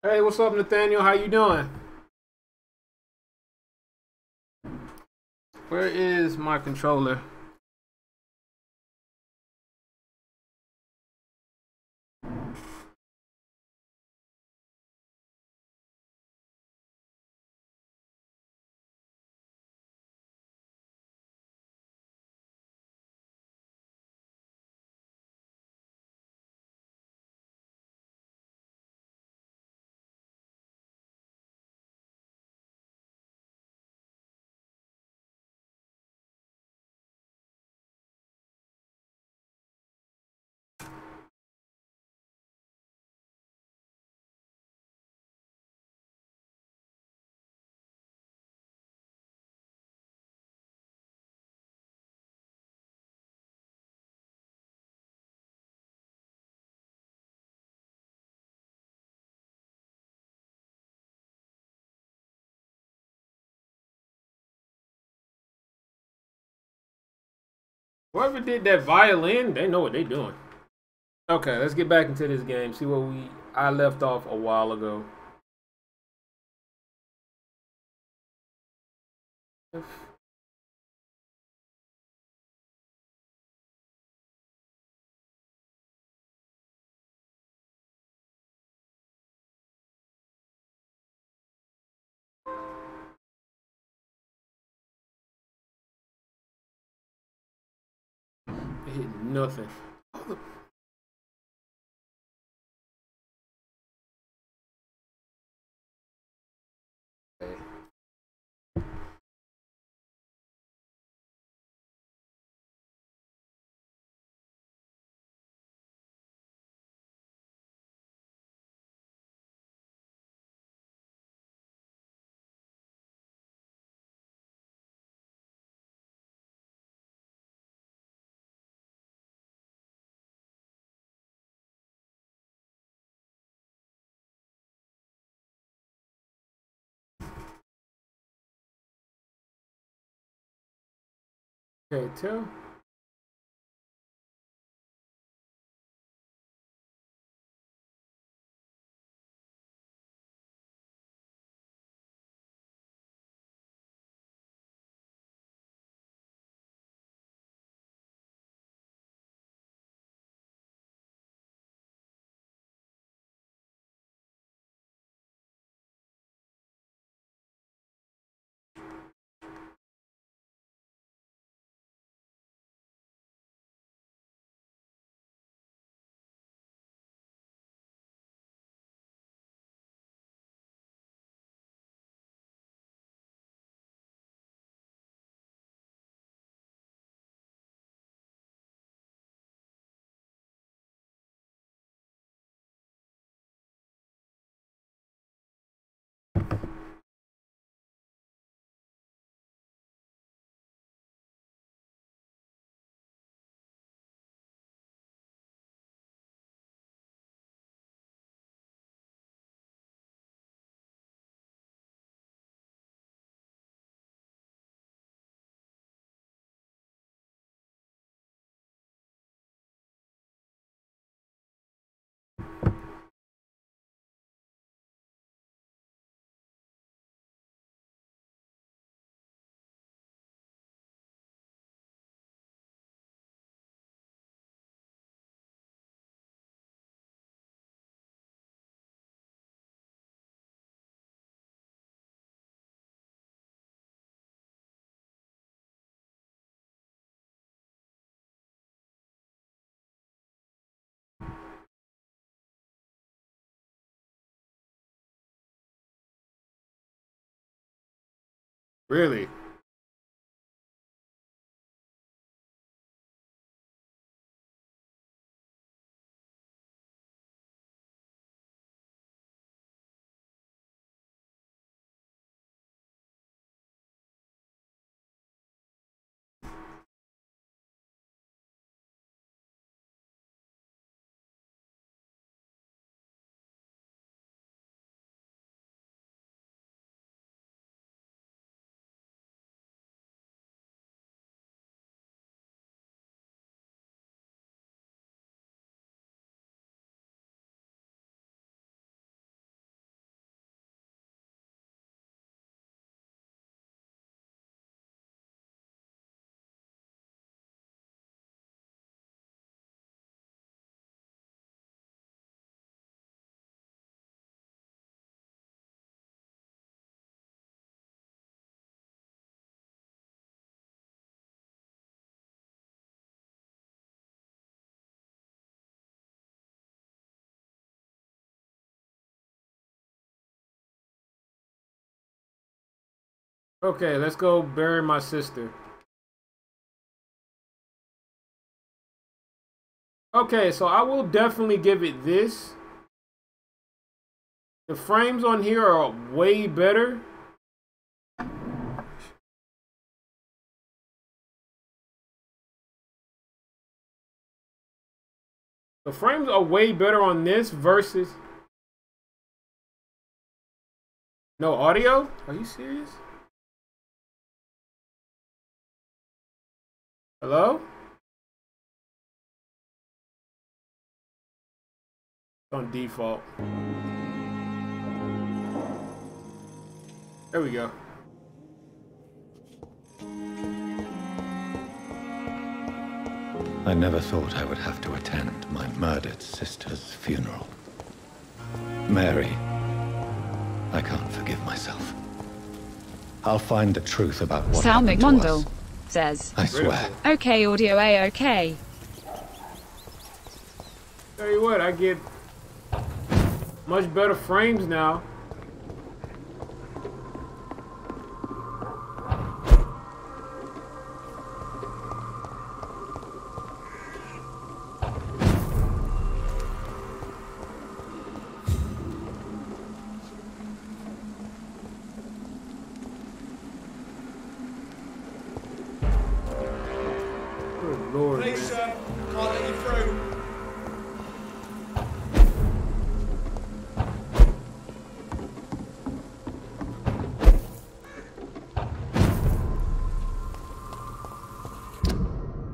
Hey, what's up, Nathaniel? How you doing? Where is my controller? Whoever did that violin, they know what they doing. Okay, let's get back into this game. See where I left off a while ago. It hit nothing. Okay, tell. Really? Okay, let's go bury my sister. Okay, so I will definitely give it this. The frames on here are way better. The frames are way better on this versus... No audio? Are you serious? Hello? On default. There we go. I never thought I would have to attend my murdered sister's funeral. Mary, I can't forgive myself. I'll find the truth about what Sal happened to McMondle us. says, I swear. okay, audio A-OK. Tell you what, I get much better frames now. Good Lord, Please, man. sir, can't let you through.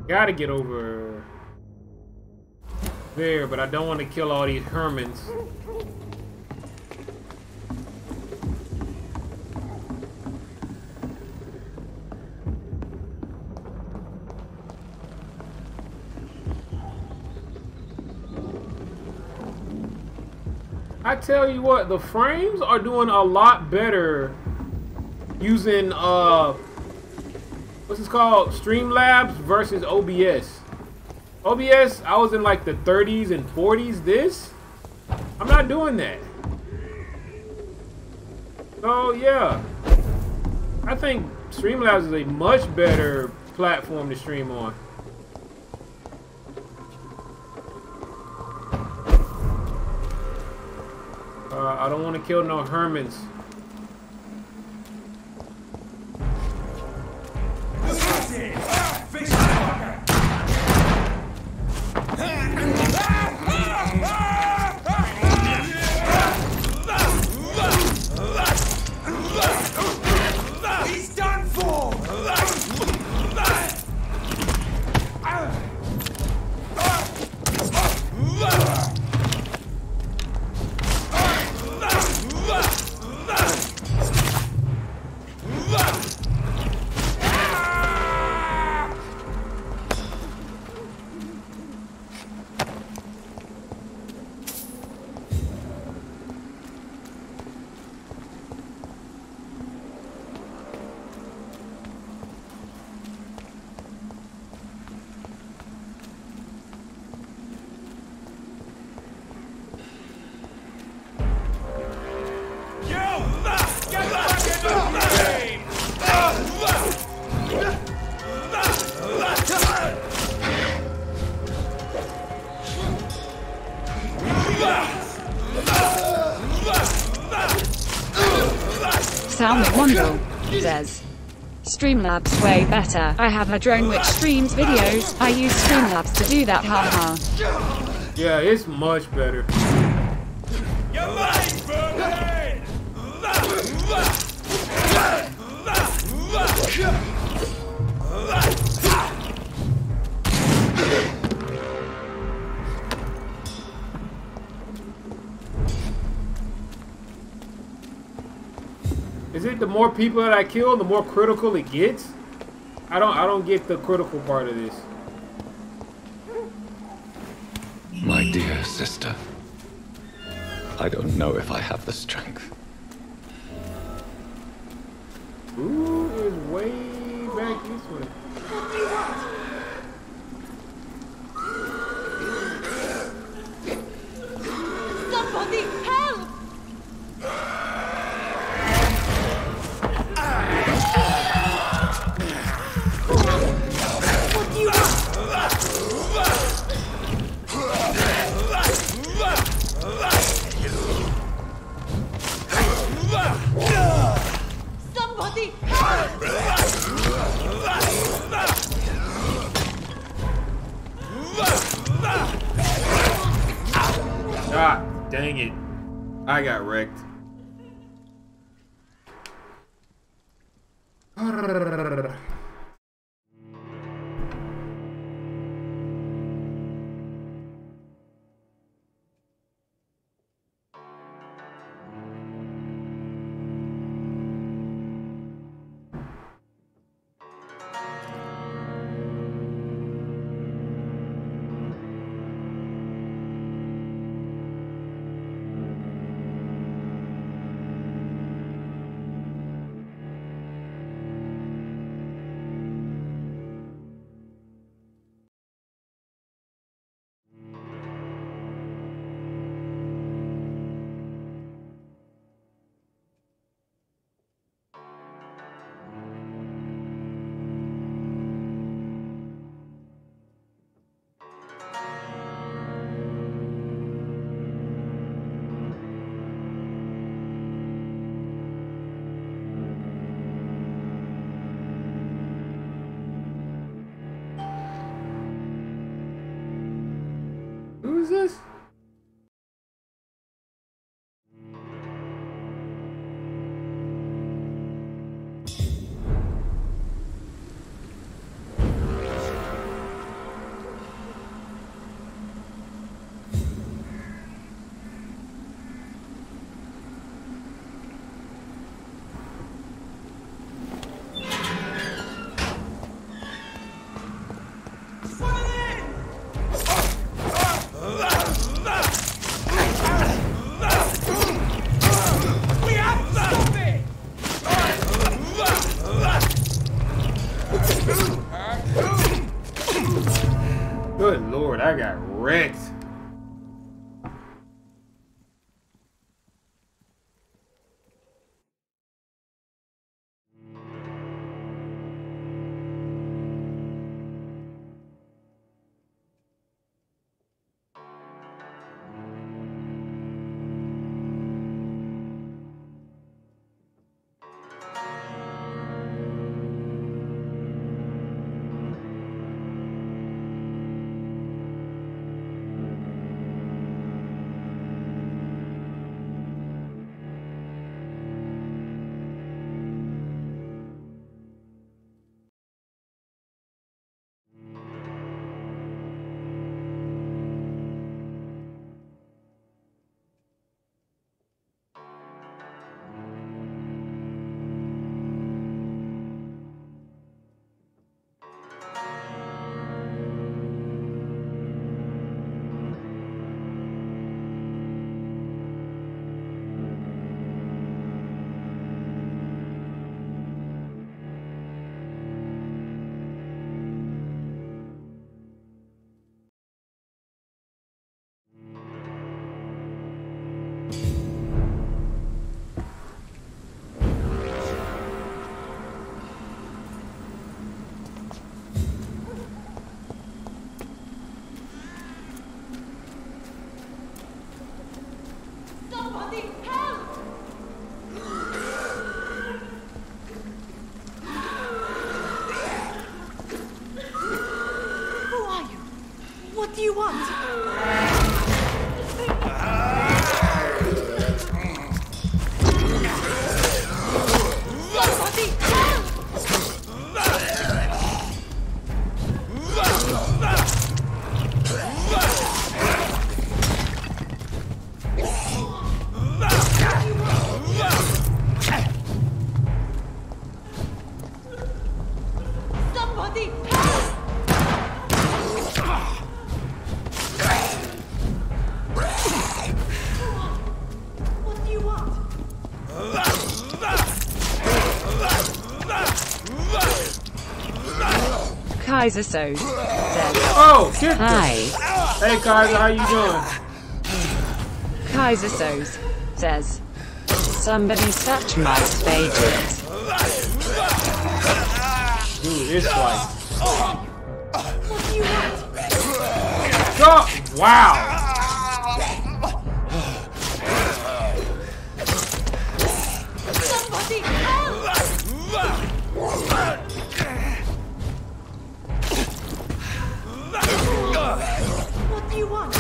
Gotta get over there, but I don't want to kill all these Hermans. I tell you what, the frames are doing a lot better using what's this called? Streamlabs versus OBS. OBS, I was in like the 30s and 40s. This, I'm not doing that. So yeah, I think Streamlabs is a much better platform to stream on. I don't want to kill no Hermans. He's done for! Sal McMondle says, Streamlabs way better. I have a drone which streams videos. I use Streamlabs to do that, haha. Yeah, it's much better. You're mine, Vampyr! Is it the more people that I kill, the more critical it gets? I don't get the critical part of this. My dear sister, I don't know if I have the strength. Who is way back this way? Somebody help! Dang it. I got wrecked. Who is this? Good Lord, I got wrecked. Somebody help! Who are you? What do you want? Somebody help! Somebody help! What do you want? Kaiser Sode says, Oh, shit. hi. Hey, Kaiser, how you doing? Kaiser Sode says, somebody touch my spades. Dude, it's like... What do you want? Oh, wow. Somebody help! What do you want?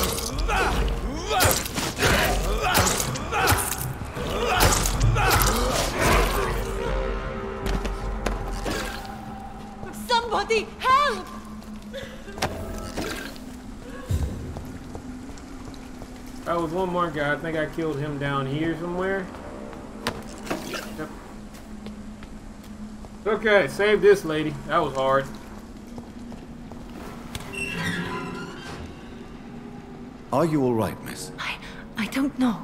Somebody help! That was one more guy. I think I killed him down here somewhere. Yep. Okay, save this lady. That was hard. Are you all right, miss? I don't know.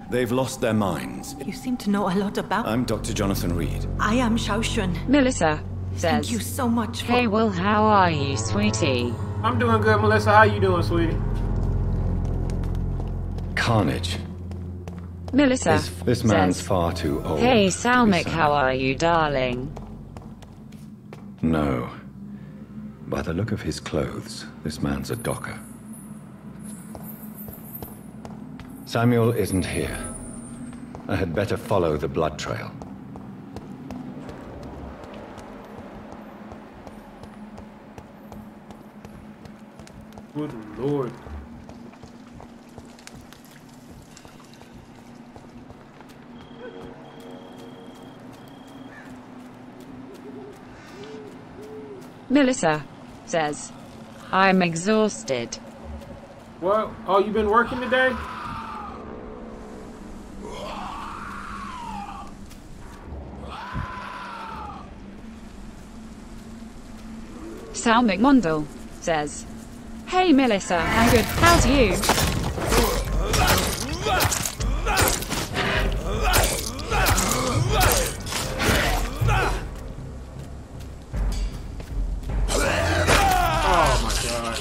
They've lost their minds. You seem to know a lot about... I'm Dr. Jonathan Reed. I am Xiaoxun. Melissa says, Thank you so much for... Hey, Will, how are you, sweetie? I'm doing good, Melissa. How you doing, sweetie? Carnage. Melissa This man's says, far too old. Hey, to be Salmic, sad. how are you, darling? No. By the look of his clothes, this man's a docker. Samuel isn't here. I had better follow the blood trail. Good Lord. Melissa says, I'm exhausted. What? Oh, you been working today? Sal McMondle says, Hey Melissa, I'm good, how's you? Oh my god.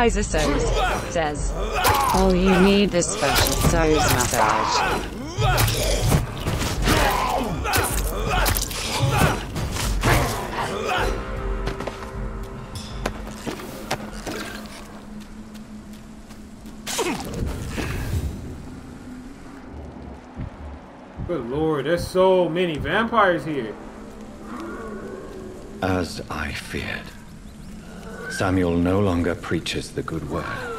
Kaiser Soze says, Oh, you need the special Soze massage. Good Lord, there's so many vampires here. As I feared. Samuel no longer preaches the good word.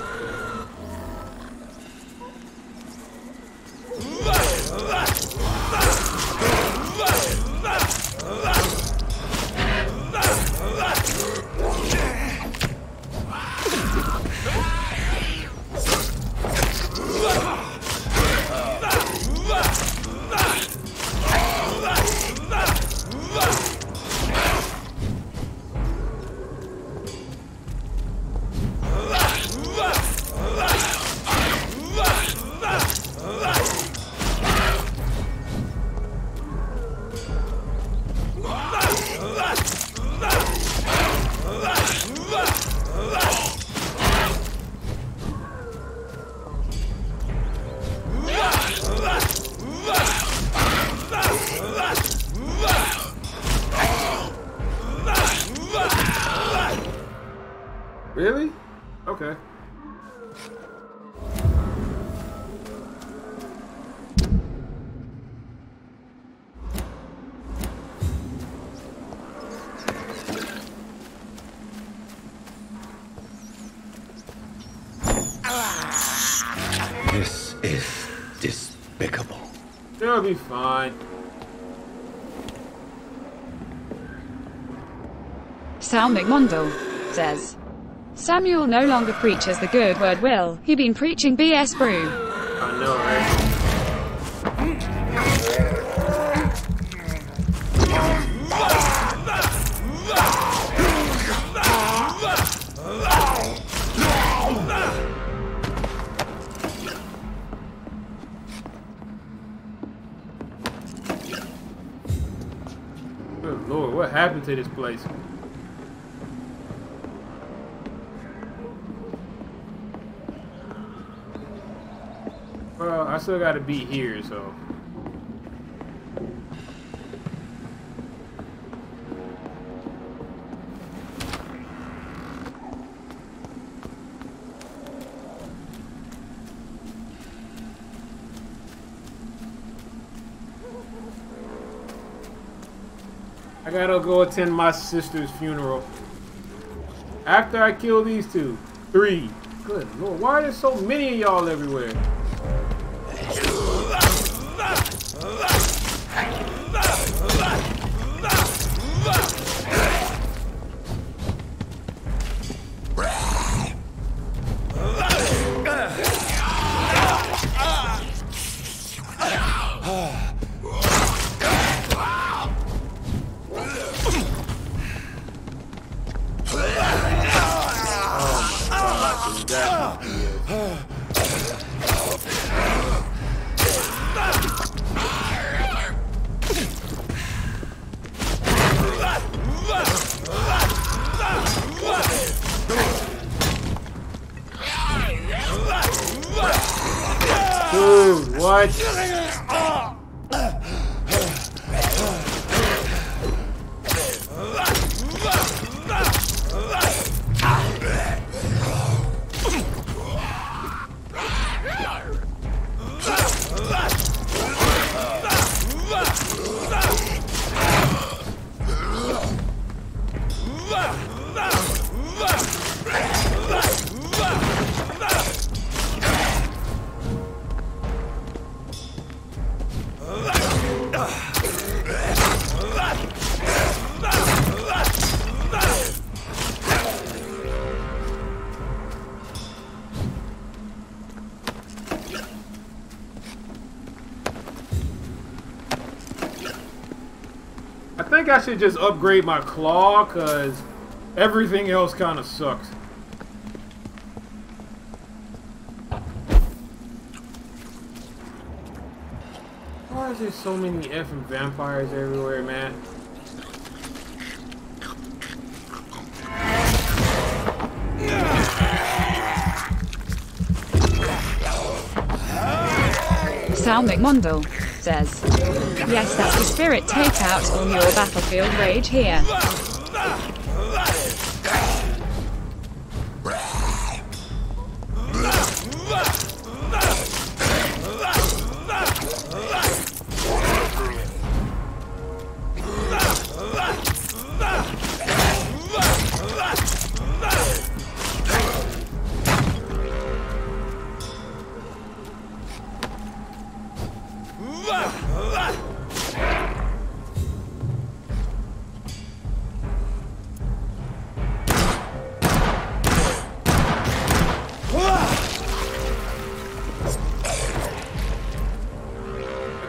Really? Okay. This is despicable. It'll be fine. Sal McMondle says, Samuel no longer preaches the good word, Will. He been preaching BS brew. I know, right? Good Lord, what happened to this place? Well, I still gotta be here, so. gotta go attend my sister's funeral. After I kill these two. 3. Good lord, why are there so many of y'all everywhere? Dude, what? I think I should just upgrade my claw, cause everything else kind of sucks. Why is there so many effing vampires everywhere, man? Sal McMondle says, yes, that's the spirit. Take out all your battlefield rage here.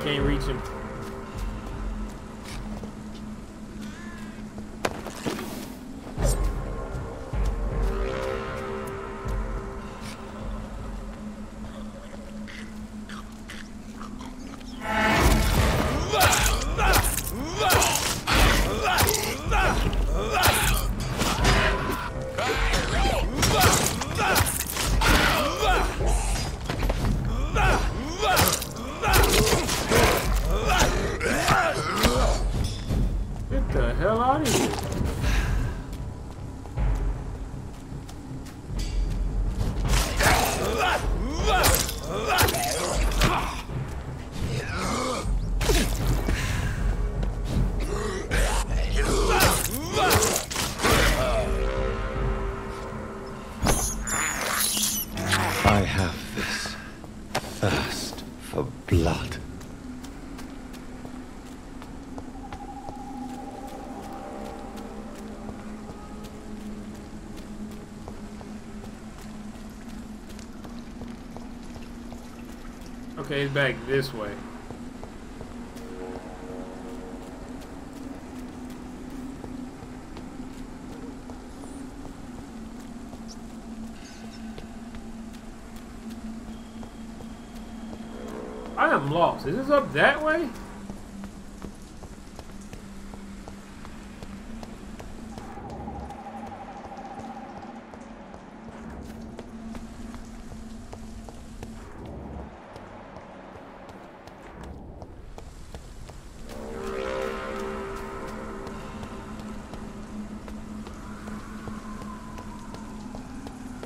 Can't reach him. Get the hell out of here. I have this thirst for blood. Okay, it's back this way. I am lost. Is this up that way?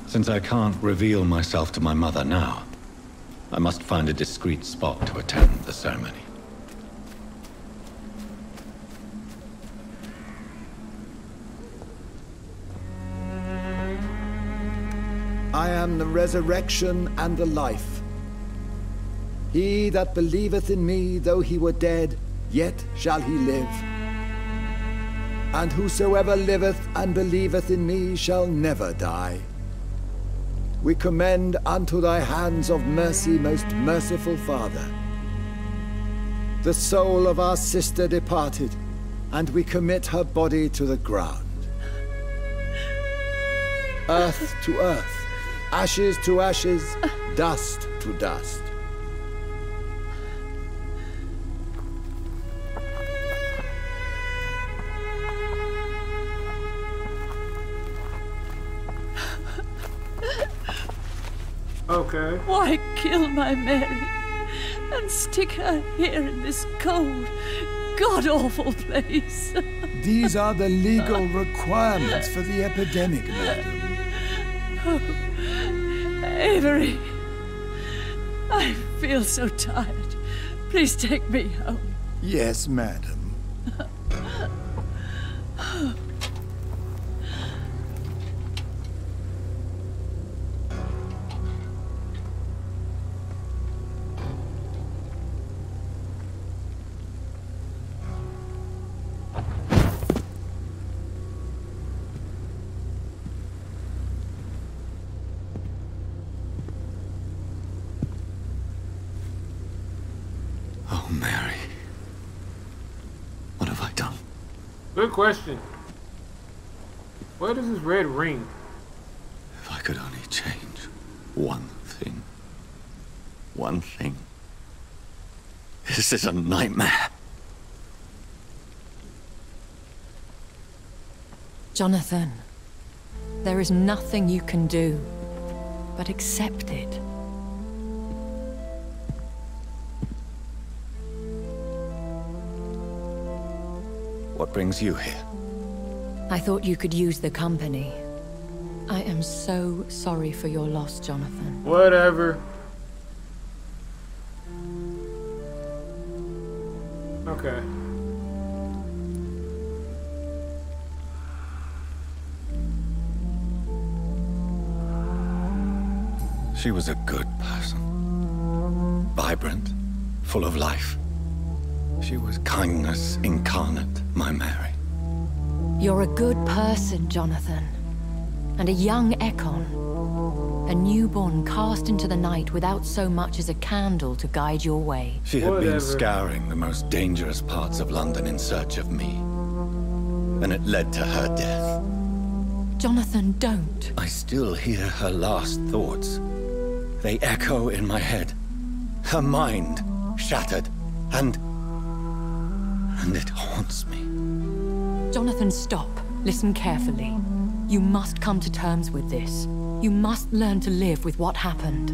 Since I can't reveal myself to my mother now, I must find a discreet spot to attend the ceremony. I am the resurrection and the life. He that believeth in me, though he were dead, yet shall he live. And whosoever liveth and believeth in me shall never die. We commend unto thy hands of mercy, most merciful Father, the soul of our sister departed, and we commit her body to the ground. Earth to earth, ashes to ashes, dust to dust. Okay. Why kill my Mary and stick her here in this cold, god-awful place? These are the legal requirements for the epidemic, madam. Oh, Avery, I feel so tired. Please take me home. Yes, madam. Oh, Mary. What have I done? Good question. Where does this red ring? If I could only change one thing. One thing. This is a nightmare. Jonathan, there is nothing you can do but accept it. What brings you here? I thought you could use the company. I am so sorry for your loss, Jonathan. Whatever. Okay. She was a good person. Vibrant, full of life. She was kindness incarnate, my Mary. You're a good person, Jonathan. And a young Ekon. A newborn cast into the night without so much as a candle to guide your way. She had Whatever. been scouring the most dangerous parts of London in search of me. And it led to her death. Jonathan, don't. I still hear her last thoughts. They echo in my head. Her mind shattered, and it haunts me. Jonathan, stop. Listen carefully. You must come to terms with this. You must learn to live with what happened.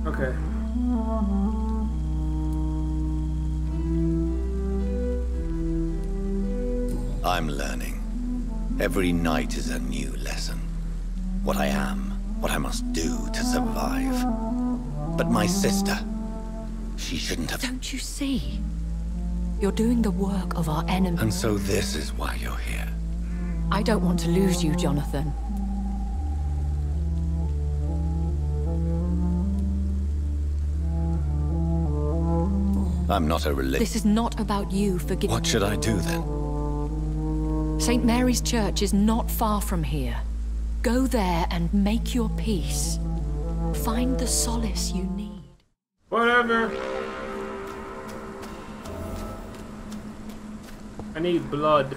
Okay. I'm learning. Every night is a new lesson. What I am, what I must do to survive. But my sister, she shouldn't have... Don't you see? You're doing the work of our enemy. And so this is why you're here. I don't want to lose you, Jonathan. I'm not a religious... This is not about you forgiving. What should I do then? St. Mary's Church is not far from here. Go there and make your peace. Find the solace you need. Whatever. I need blood.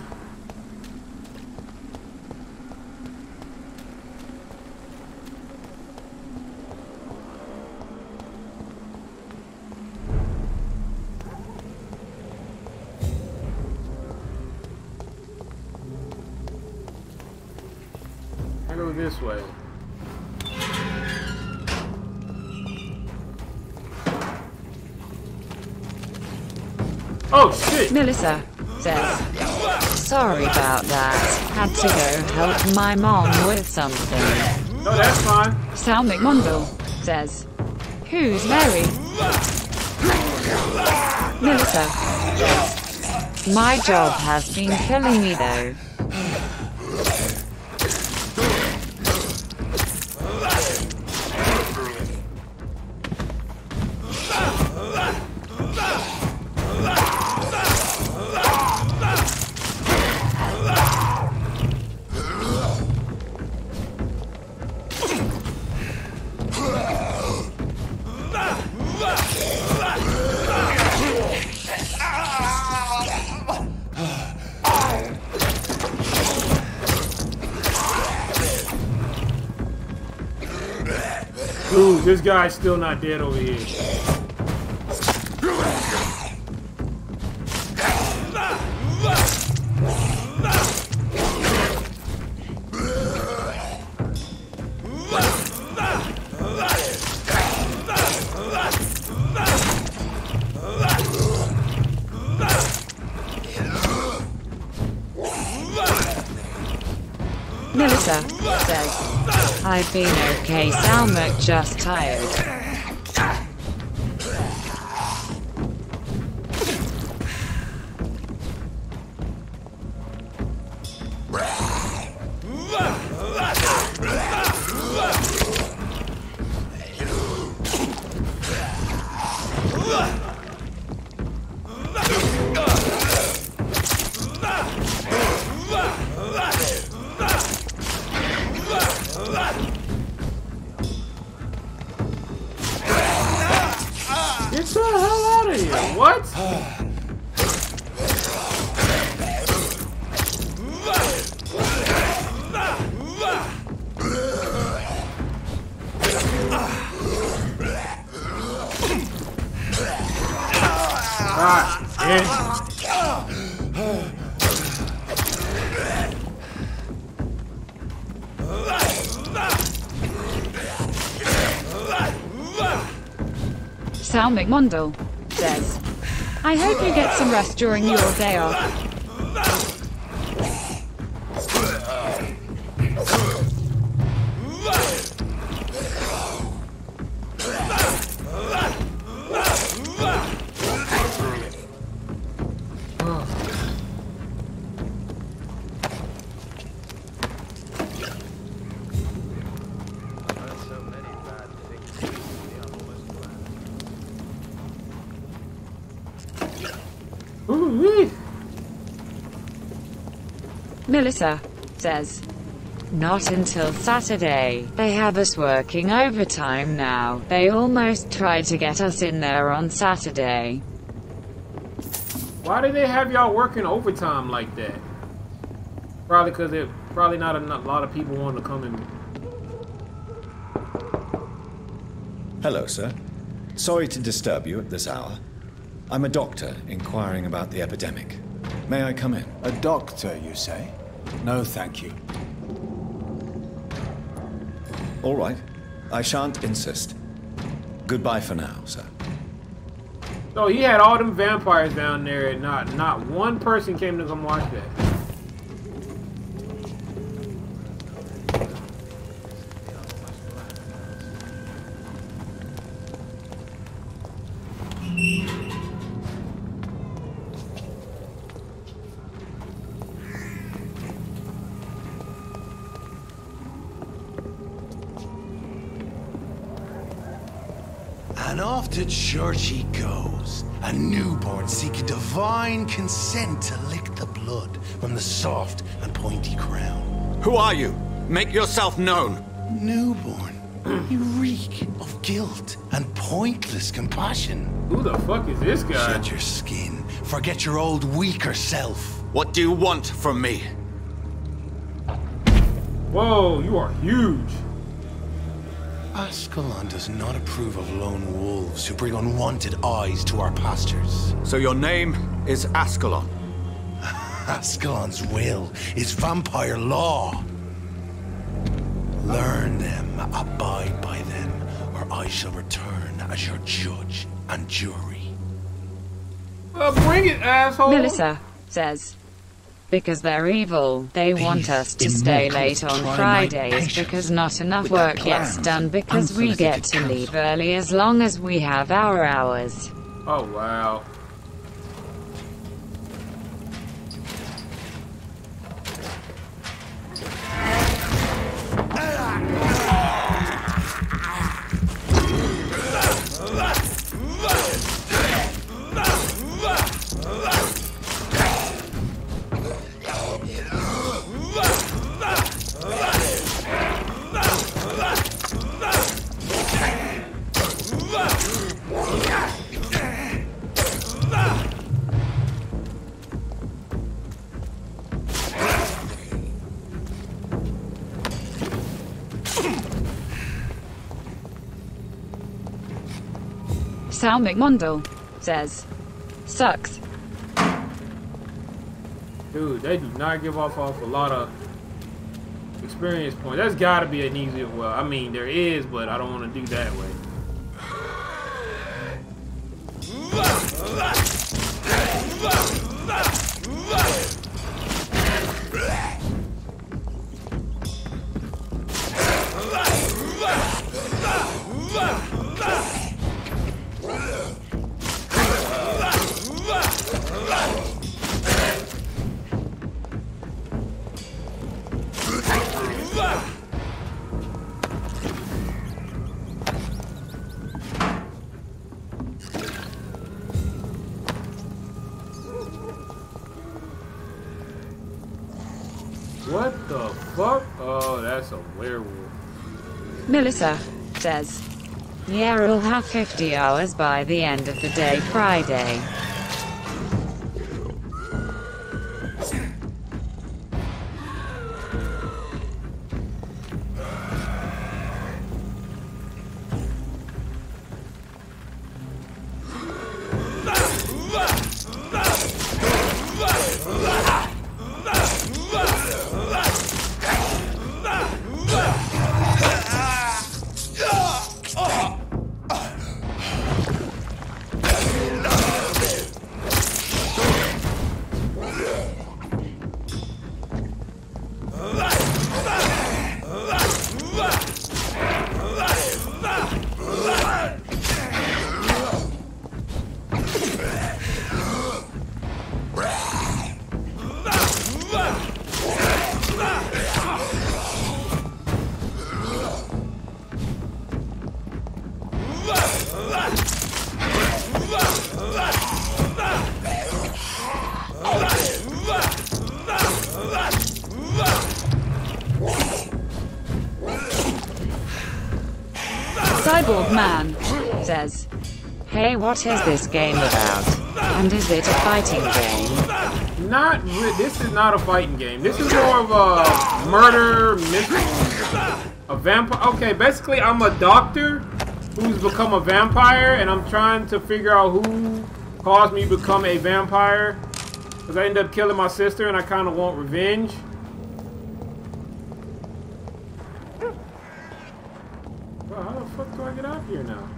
I go this way. Oh shit! Melissa says, sorry about that. Had to go help my mom with something. No, that's fine. Sal McMonville says, who's Mary? Melissa My job has been killing me though. Dude, this guy's still not dead over here. Melissa says, I've been okay, Salma, just tired. Get the hell out of here. What? Sal McMondle says, I hope you get some rest during your day off. Melissa says, not until Saturday. They have us working overtime now. They almost tried to get us in there on Saturday. Why do they have y'all working overtime like that? Probably because it probably not a lot of people want to come in. Hello, sir. Sorry to disturb you at this hour. I'm a doctor inquiring about the epidemic. May I come in? A doctor, you say? No, thank you. All right. I shan't insist. Goodbye for now, sir. So he had all them vampires down there and not one person came to come watch that. And off to church he goes, a newborn seeking divine consent to lick the blood from the soft and pointy crown. Who are you? Make yourself known. Newborn, you reek of guilt and pointless compassion. Who the fuck is this guy? Shed your skin, forget your old weaker self. What do you want from me? Whoa, you are huge. Ascalon does not approve of lone wolves who bring unwanted eyes to our pastures. So your name is Ascalon? Ascalon's will is vampire law. Learn them, abide by them, or I shall return as your judge and jury. Bring it, asshole. Melissa says, because they're evil. They want us to stay late on Fridays because not enough work gets done because we get to leave early as long as we have our hours. Oh, wow. Sal McMondle says, sucks. Dude, they do not give off a lot of experience points. There's got to be an easier. Well, I mean, there is, but I don't want to do that way. What the fuck? Oh, that's a werewolf. Melissa says, yeah, we'll have 50 hours by the end of the day Friday. Cyborg Man says, hey, what is this game about? And is it a fighting game? Not this is not a fighting game. This is more of a murder mystery. A vampire. Okay, basically I'm a doctor who's become a vampire, and I'm trying to figure out who caused me to become a vampire. Because I ended up killing my sister, and I kind of want revenge. Well, how the fuck do I get out here now?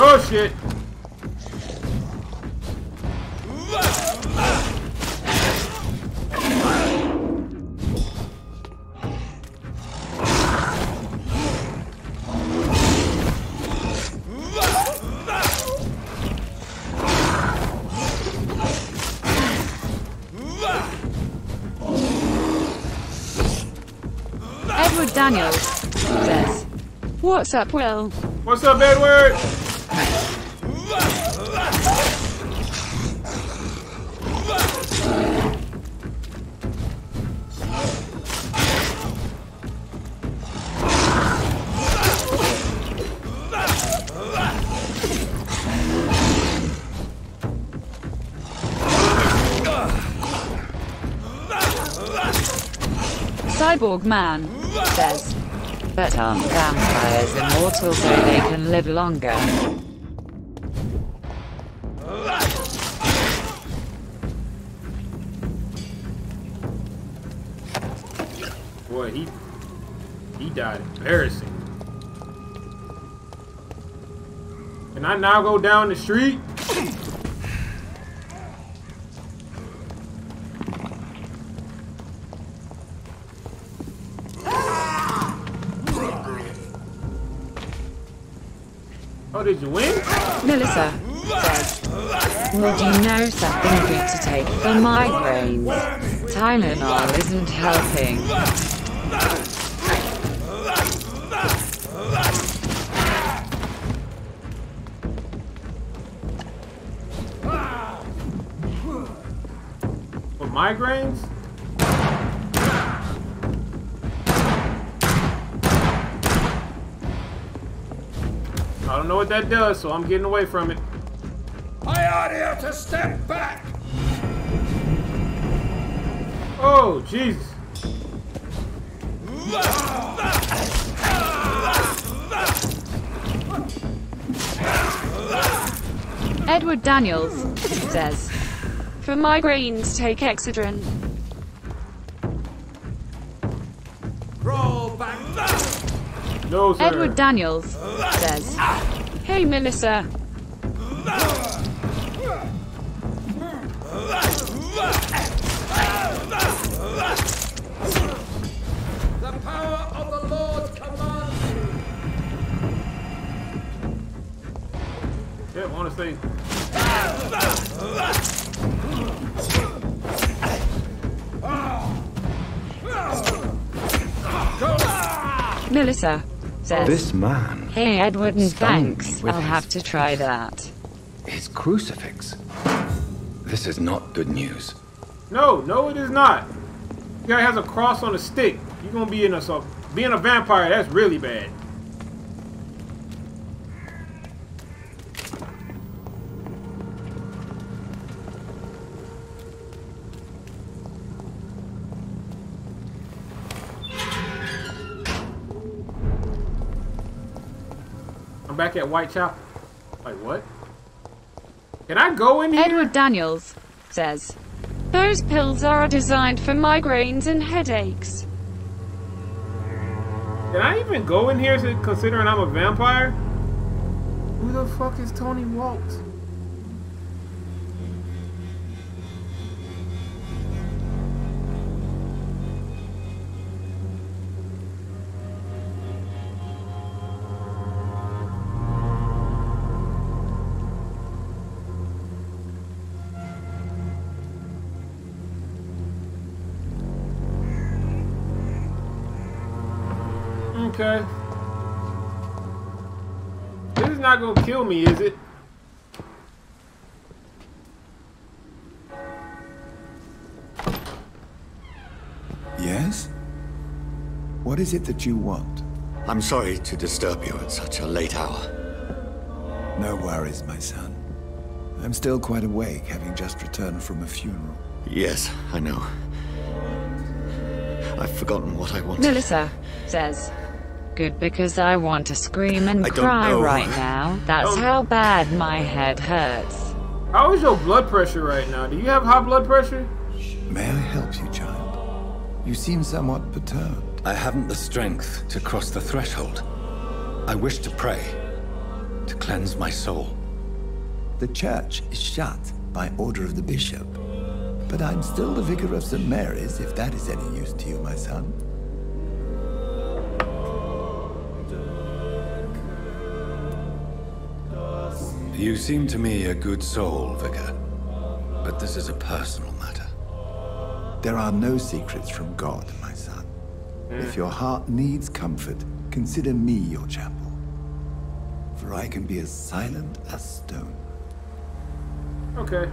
Oh shit! Edward Daniels says, what's up, Will? What's up, Edward? Cyborg Man says, but aren't vampires immortal so they can live longer? Boy, he died embarrassing. Can I now go down the street? Oh, did you win? Melissa says, would you know something good to take for migraines? Tylenol isn't helping. For migraines? I don't know what that does, so I'm getting away from it. I ought you to step back! Oh, Jesus. Edward Daniels says, for migraines, take Excedrin. Roll back. No, sir. Edward Daniels says, hey, Melissa. The power of the Lord commands you. Yeah, want to say. Melissa says, This man. hey, Edward, and stunned me thanks. with I'll his- have to try that. His crucifix. This is not good news. No, no, it is not. The guy has a cross on a stick. You're gonna be in a so being a vampire. That's really bad. I'm back at Whitechapel. Like what? Can I go in here? Edward Daniels says, those pills are designed for migraines and headaches. Can I even go in here considering I'm a vampire? Who the fuck is Tony Waltz? Okay. This is not gonna kill me, is it? Yes? What is it that you want? I'm sorry to disturb you at such a late hour. No worries, my son. I'm still quite awake, having just returned from a funeral. Yes, I know. I've forgotten what I wanted. Melissa says, good, because I want to scream and I don't cry know. right now. That's how bad my head hurts. How is your blood pressure right now? Do you have high blood pressure? May I help you, child? You seem somewhat perturbed. I haven't the strength to cross the threshold. I wish to pray, to cleanse my soul. The church is shut by order of the bishop. But I'm still the vicar of St. Mary's, if that is any use to you, my son. You seem to me a good soul, Vicar. But this is a personal matter. There are no secrets from God, my son. If your heart needs comfort, consider me your chapel. For I can be as silent as stone. Okay.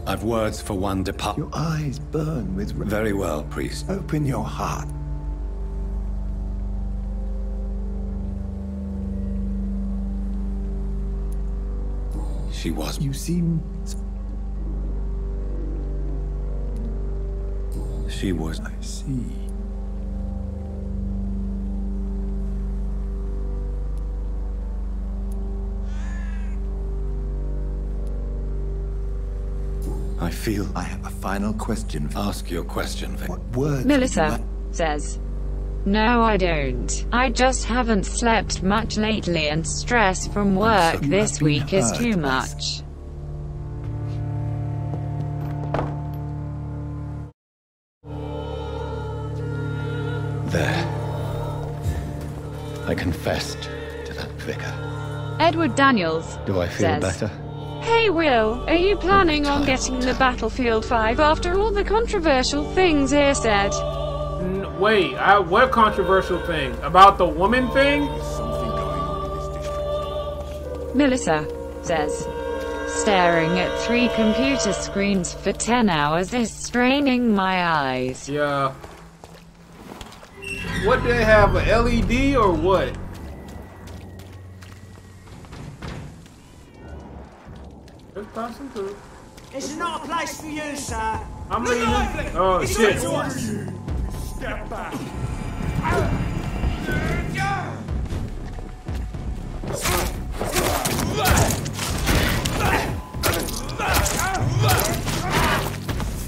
I've words for one Your eyes burn with... Very well, priest. Open your heart. She was... You seem... She was... I see. I feel... I have a final question for... Ask your question, Vic. What words... Melissa says, no, I don't. I just haven't slept much lately, and stress from work this week is too much. There. I confessed to that vicar. Edward Daniels Do I feel says, better? hey Will, are you planning on getting the Battlefield 5 after all the controversial things here said? Wait, what controversial thing? About the woman thing? Melissa says, staring at 3 computer screens for 10 hours is straining my eyes. Yeah. What do they have, a LED or what? Let's pass some through. This is not a place for you, sir. I'm leaving. Oh shit. Step back.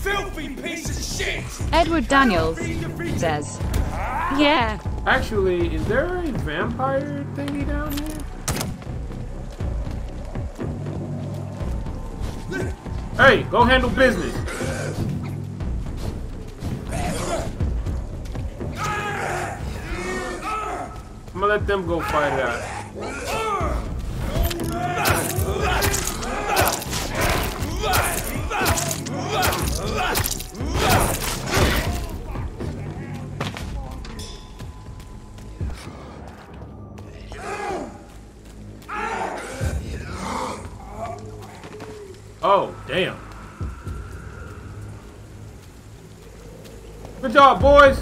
Filthy piece of shit! Edward Daniels says, yeah. Actually, is there a vampire thingy down here? Hey, go handle business. I'm gonna let them go fight it out. Oh, damn. Good job, boys.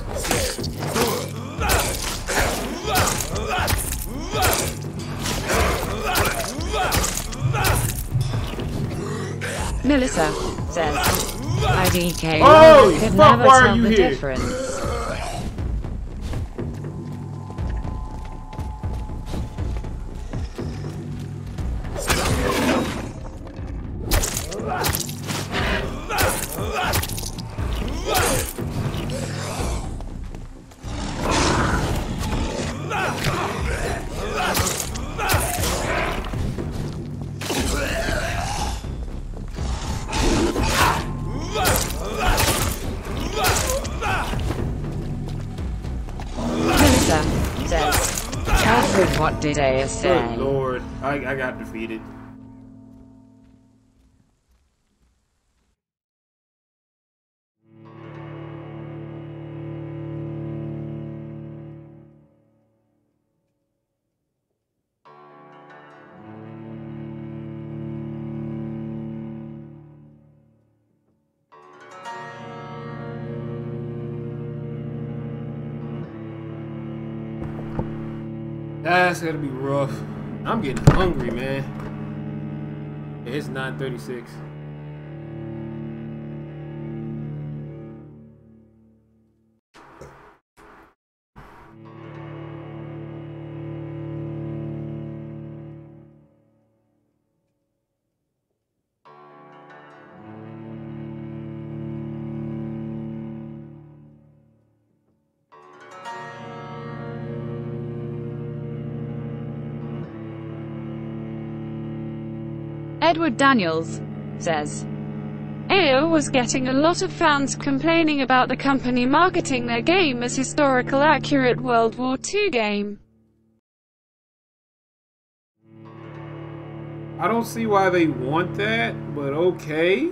Melissa says, IDK oh, could fuck, never why are tell you the here? difference. What did I say? Good lord, I got defeated. That's gonna be rough. I'm getting hungry, man. It's 9:36. Edward Daniels says, AO was getting a lot of fans complaining about the company marketing their game as historical accurate World War II game. I don't see why they want that, but okay.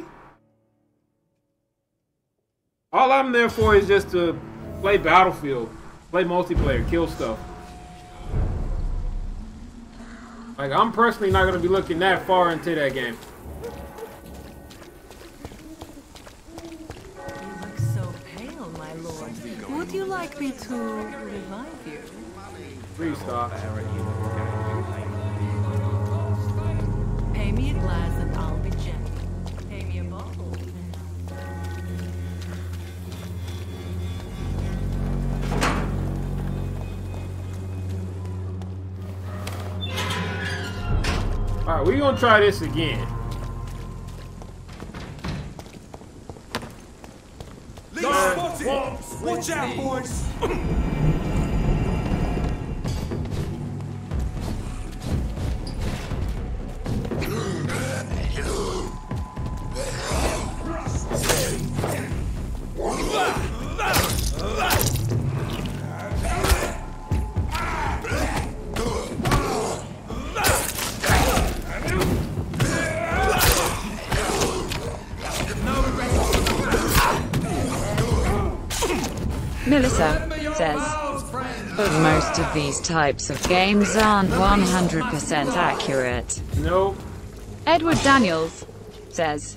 All I'm there for is just to play Battlefield, play multiplayer, kill stuff. Like, I'm personally not going to be looking that far into that game. You look so pale, my lord. Would you like me to revive you? Freestyle. Pay me a glass and I'll be gentle. Pay me a bottle. Alright, we're gonna try this again. Watch out, boys! Melissa says, but most of these types of games aren't 100% accurate. Nope. Edward Daniels says,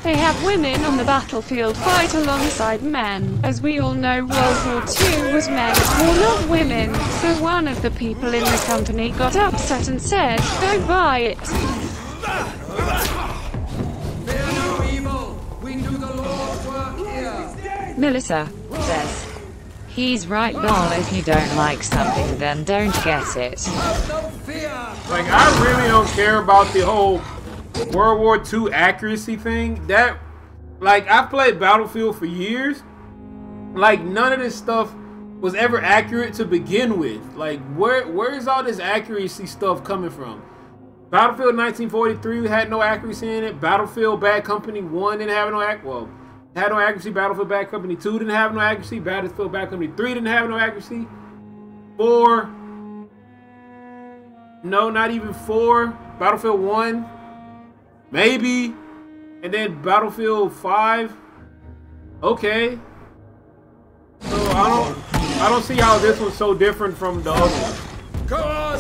they have women on the battlefield fight alongside men. As we all know, World War II was men, or not women, so one of the people in the company got upset and said, don't buy it. Melissa says, he's right, Lol. If you don't like something, then don't get it. Like, I really don't care about the whole World War II accuracy thing. That, like, I've played Battlefield for years. Like, none of this stuff was ever accurate to begin with. Like, where is all this accuracy stuff coming from? Battlefield 1943 had no accuracy in it. Battlefield Bad Company 1 didn't have no had no accuracy. Battlefield Bad Company 2 didn't have no accuracy. Battlefield Bad Company 3 didn't have no accuracy. 4, no, not even 4. Battlefield 1, maybe, and then Battlefield 5. Okay, so I don't see how this was so different from the other one. Come on!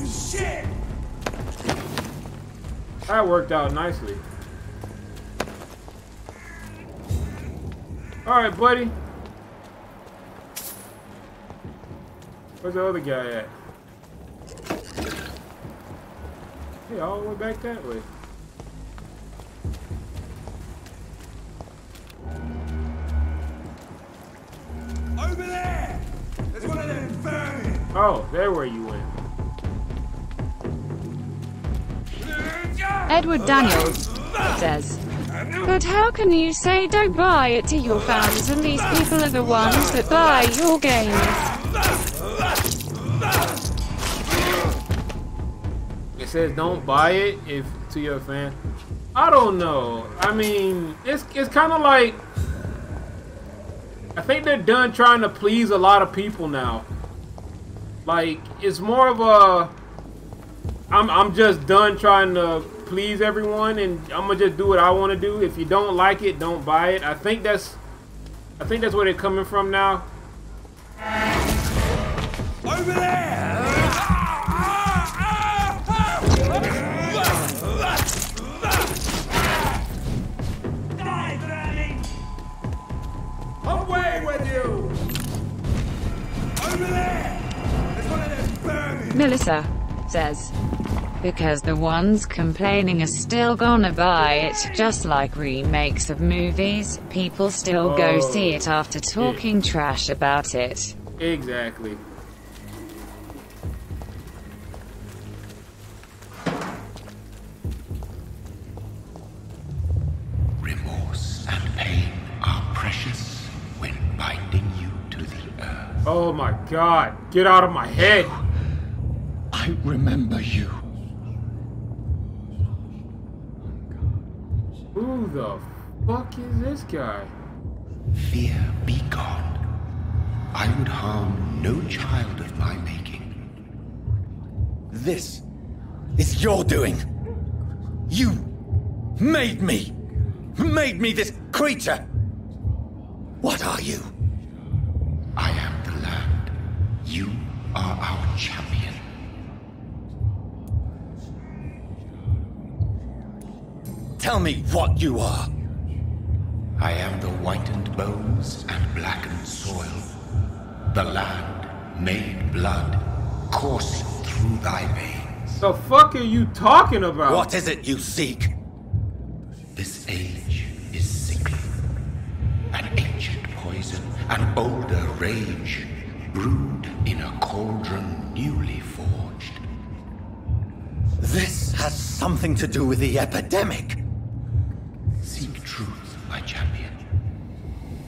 Shit! That worked out nicely. Alright, buddy. Where's the other guy at? Hey, all the way back that way. Over there! There's one of them vermin! Oh, there where you went. Edward Daniels says, but how can you say don't buy it to your fans and these people are the ones that buy your games? It says don't buy it if to your fan. I don't know. I mean, it's kind of like, I think they're done trying to please a lot of people now. Like, it's more of a, I'm just done trying to please everyone and I'm gonna just do what I want to do. If you don't like it, don't buy it. I think that's where they're coming from now. Over there! Die, vermin! Away with you! Over there! There's one of them vermin! Melissa says, because the ones complaining are still gonna buy it, just like remakes of movies. People still go see it after talking trash about it. Exactly. Remorse and pain are precious when binding you to the earth. Oh my God, get out of my head. I remember you. Who the fuck is this guy? Fear be gone. I would harm no child of my making. This is your doing. You made me this creature. What are you? I am the land. You are our champion. Tell me what you are. I am the whitened bones and blackened soil. The land made blood coursing through thy veins. The fuck are you talking about? What is it you seek? This age is sickly. An ancient poison, an older rage, brewed in a cauldron newly forged. This has something to do with the epidemic. Seek truth, my champion.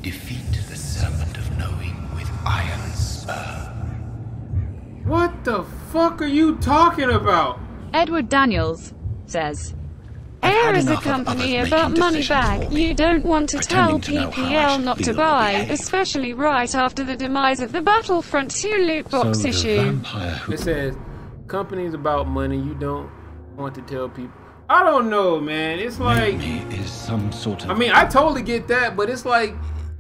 Defeat the serpent of knowing with iron spur. What the fuck are you talking about? Edward Daniels says, Air is a company about money back. You don't want to tell PPL not to buy, especially right after the demise of the Battlefront 2 loot box issue. It says, companies about money, you don't want to tell people. I don't know, man. It's like, is some sort of, I mean, I totally get that, but it's like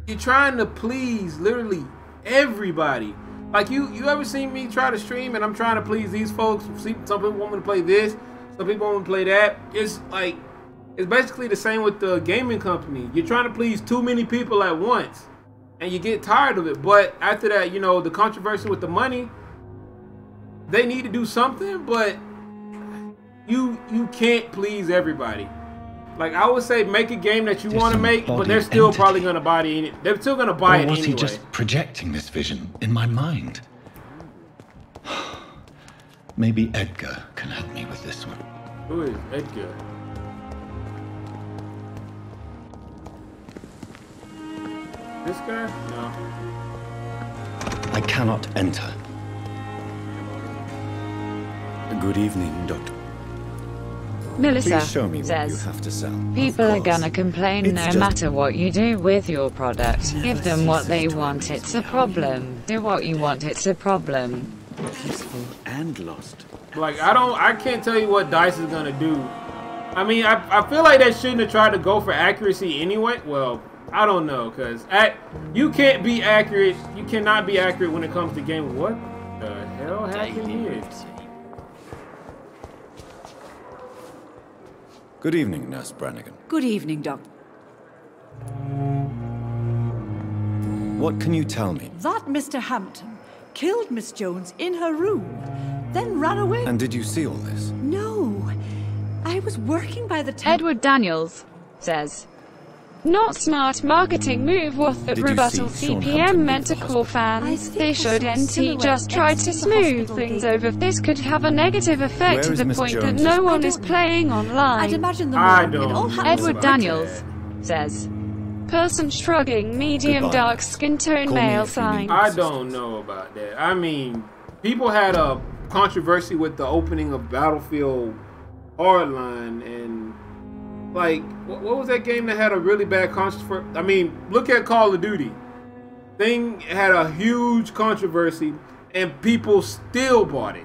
you're trying to please literally everybody. Like, you ever seen me try to stream and I'm trying to please these folks? See, some people want me to play this, some people want me to play that. It's like, it's basically the same with the gaming company. You're trying to please too many people at once and you get tired of it. But after that, you know, the controversy with the money, they need to do something, but you can't please everybody. Like, I would say make a game that you want to make, but they're still probably going to buy it. They're still going to buy it Or was anyway. he just projecting this vision in my mind? Maybe Edgar can help me with this one. Who is Edgar? This guy? No. I cannot enter. Good evening, Doctor. Melissa Please show me what you says, have to sell. people are gonna complain It's no just- matter what you do with your product. Give them what they want, it's a problem. Do what you want, it's a problem. Peaceful and lost. Like, I can't tell you what DICE is gonna do. I mean, I feel like they shouldn't have tried to go for accuracy anyway. Well, I don't know, cause you can't be accurate. You cannot be accurate when it comes to game. What the hell happened here? Good evening, Nurse Brannigan. Good evening, Doctor. What can you tell me? That Mr. Hampton killed Miss Jones in her room, then ran away. And did you see all this? No. I was working by the time. Edward Daniels says, not smart marketing move was that Did you rebuttal see Sean CPM Hampton meant to leave the call I fans. think They I showed saw a NT silhouette just tried to exit the smooth hospital things gate. over. This could have a negative effect Where to is the Miss point that Jones? no one I is don't know. playing I'd online. imagine the I morning. It all don't happened know. Edward about Daniels that. says, person shrugging, medium Goodbye. dark skin tone Call me male if you need sign. I don't know about that. I mean, people had a controversy with the opening of Battlefield Hardline, and like, what was that game that had a really bad controversy? I mean, look at Call of Duty. Thing had a huge controversy, and people still bought it,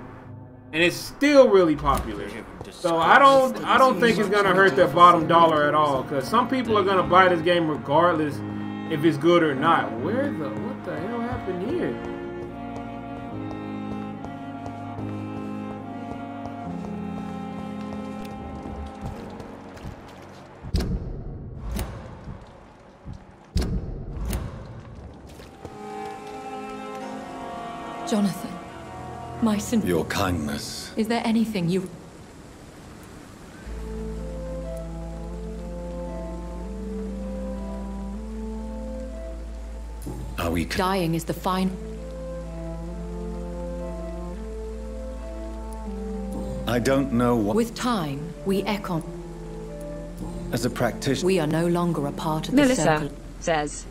and it's still really popular. So I don't think it's gonna hurt their bottom dollar at all, because some people are gonna buy this game regardless if it's good or not. What the hell happened here? Jonathan, my son. Your kindness. Is there anything you... Are we... Dying is the fine... I don't know what... With time, we Ekon. As a practitioner... We are no longer a part of the Melissa circle. says,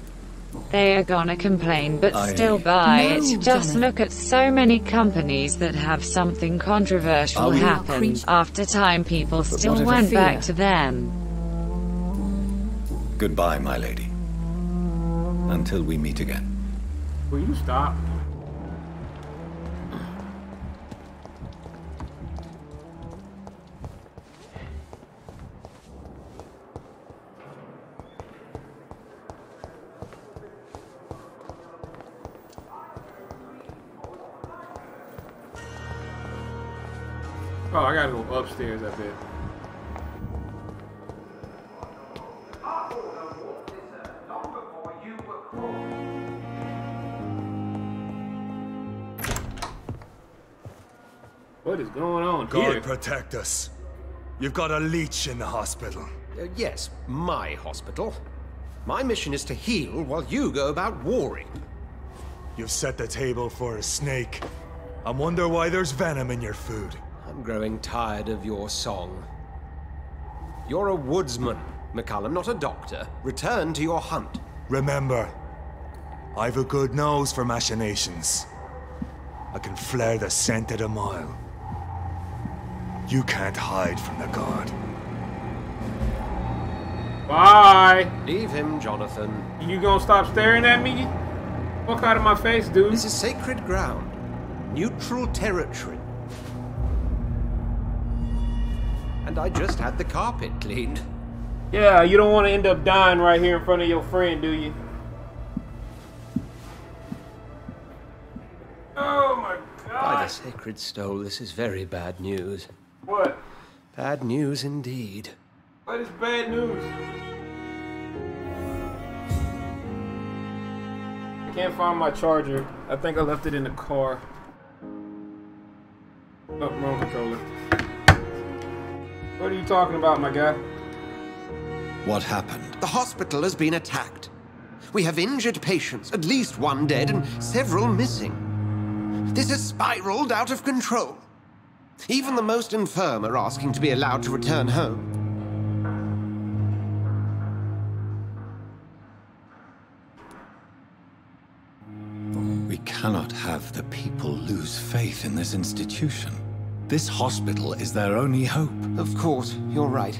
they are gonna complain but I- still buy No, it. Just Jonathan. look at so many companies that have something controversial We are happen. creatures. After time, people still what if went fear- back to them. Goodbye, my lady. Until we meet again. Will you stop? Oh, I gotta go upstairs, I bet. What is going on God here? protect us. You've got a leech in the hospital. Yes, my hospital. My mission is to heal while you go about warring. You've set the table for a snake. I wonder why there's venom in your food. I'm growing tired of your song. You're a woodsman, McCallum, not a doctor. Return to your hunt. Remember, I've a good nose for machinations. I can flare the scent at a mile. You can't hide from the god. Bye. Leave him, Jonathan. You gonna stop staring at me? Walk out of my face, dude. This is sacred ground. Neutral territory. And I just had the carpet cleaned. Yeah, you don't want to end up dying right here in front of your friend, do you? Oh my By the god. sacred stole, this is very bad news. What? Bad news indeed. What is bad news? I can't find my charger. I think I left it in the car. Oh, wrong controller. What are you talking about, my guy? What happened? The hospital has been attacked. We have injured patients, at least one dead and several missing. This has spiraled out of control. Even the most infirm are asking to be allowed to return home. We cannot have the people lose faith in this institution. This hospital is their only hope. Of course, you're right.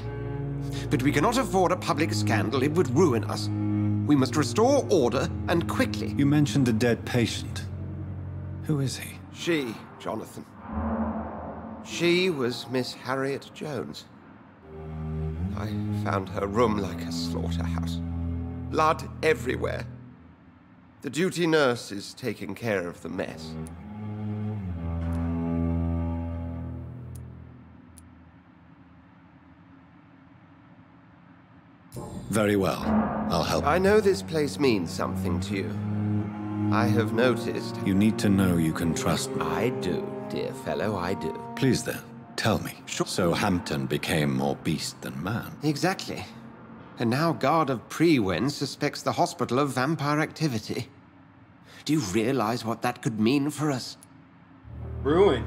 But we cannot afford a public scandal. It would ruin us. We must restore order, and quickly. You mentioned a dead patient. Who is he? She, Jonathan. She was Miss Harriet Jones. I found her room like a slaughterhouse. Blood everywhere. The duty nurse is taking care of the mess. Very well. I'll help. I know this place means something to you. I have noticed. You need to know you can trust me. I do, dear fellow, I do. Please then, tell me. Sure. So Hampton became more beast than man? Exactly. And now Guard of Prewen suspects the hospital of vampire activity. Do you realize what that could mean for us? Ruin.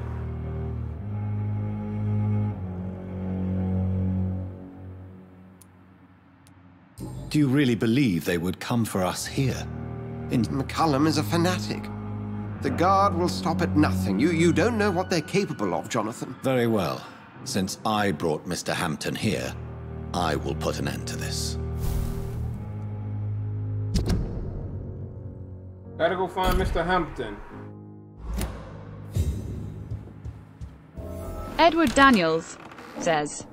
Do you really believe they would come for us here? McCullum is a fanatic. The Guard will stop at nothing. You don't know what they're capable of, Jonathan. Very well. Since I brought Mr. Hampton here, I will put an end to this. Gotta go find Mr. Hampton. Edward Daniels says,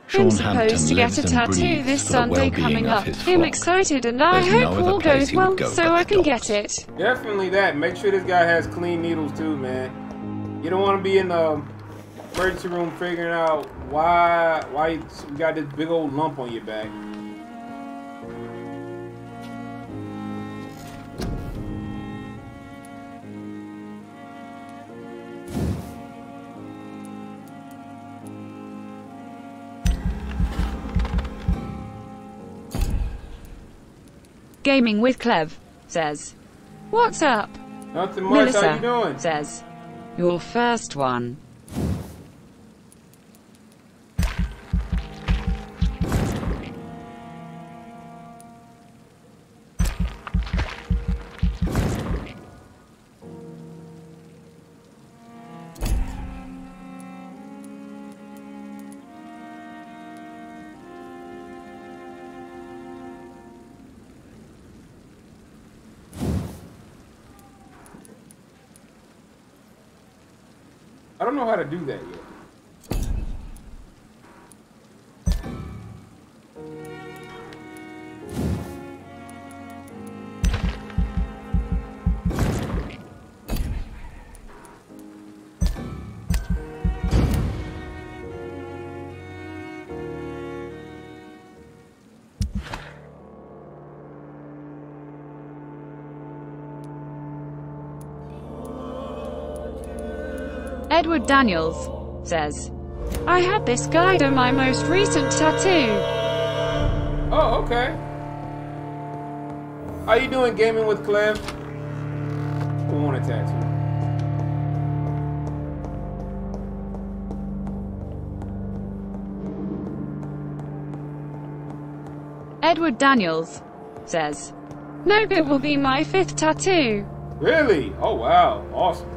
Sean I'm supposed Hampton to get a lives and tattoo breathes this for the Sunday well-being coming of up. his I'm flock. excited and I There's no hope other all place goes he would well go so but I the can docks. get it. Definitely that. Make sure this guy has clean needles too, man. You don't want to be in the emergency room figuring out why you got this big old lump on your back. Gaming with Clev says, what's up? Nothing much. Melissa How you doing? says, your first one. I don't know how to do that yet. Edward Daniels says, I had this guide on my most recent tattoo. Oh, okay. How you doing, Gaming with Clem? Who want a tattoo? Edward Daniels says, nope, it will be my 5th tattoo. Really? Oh, wow. Awesome.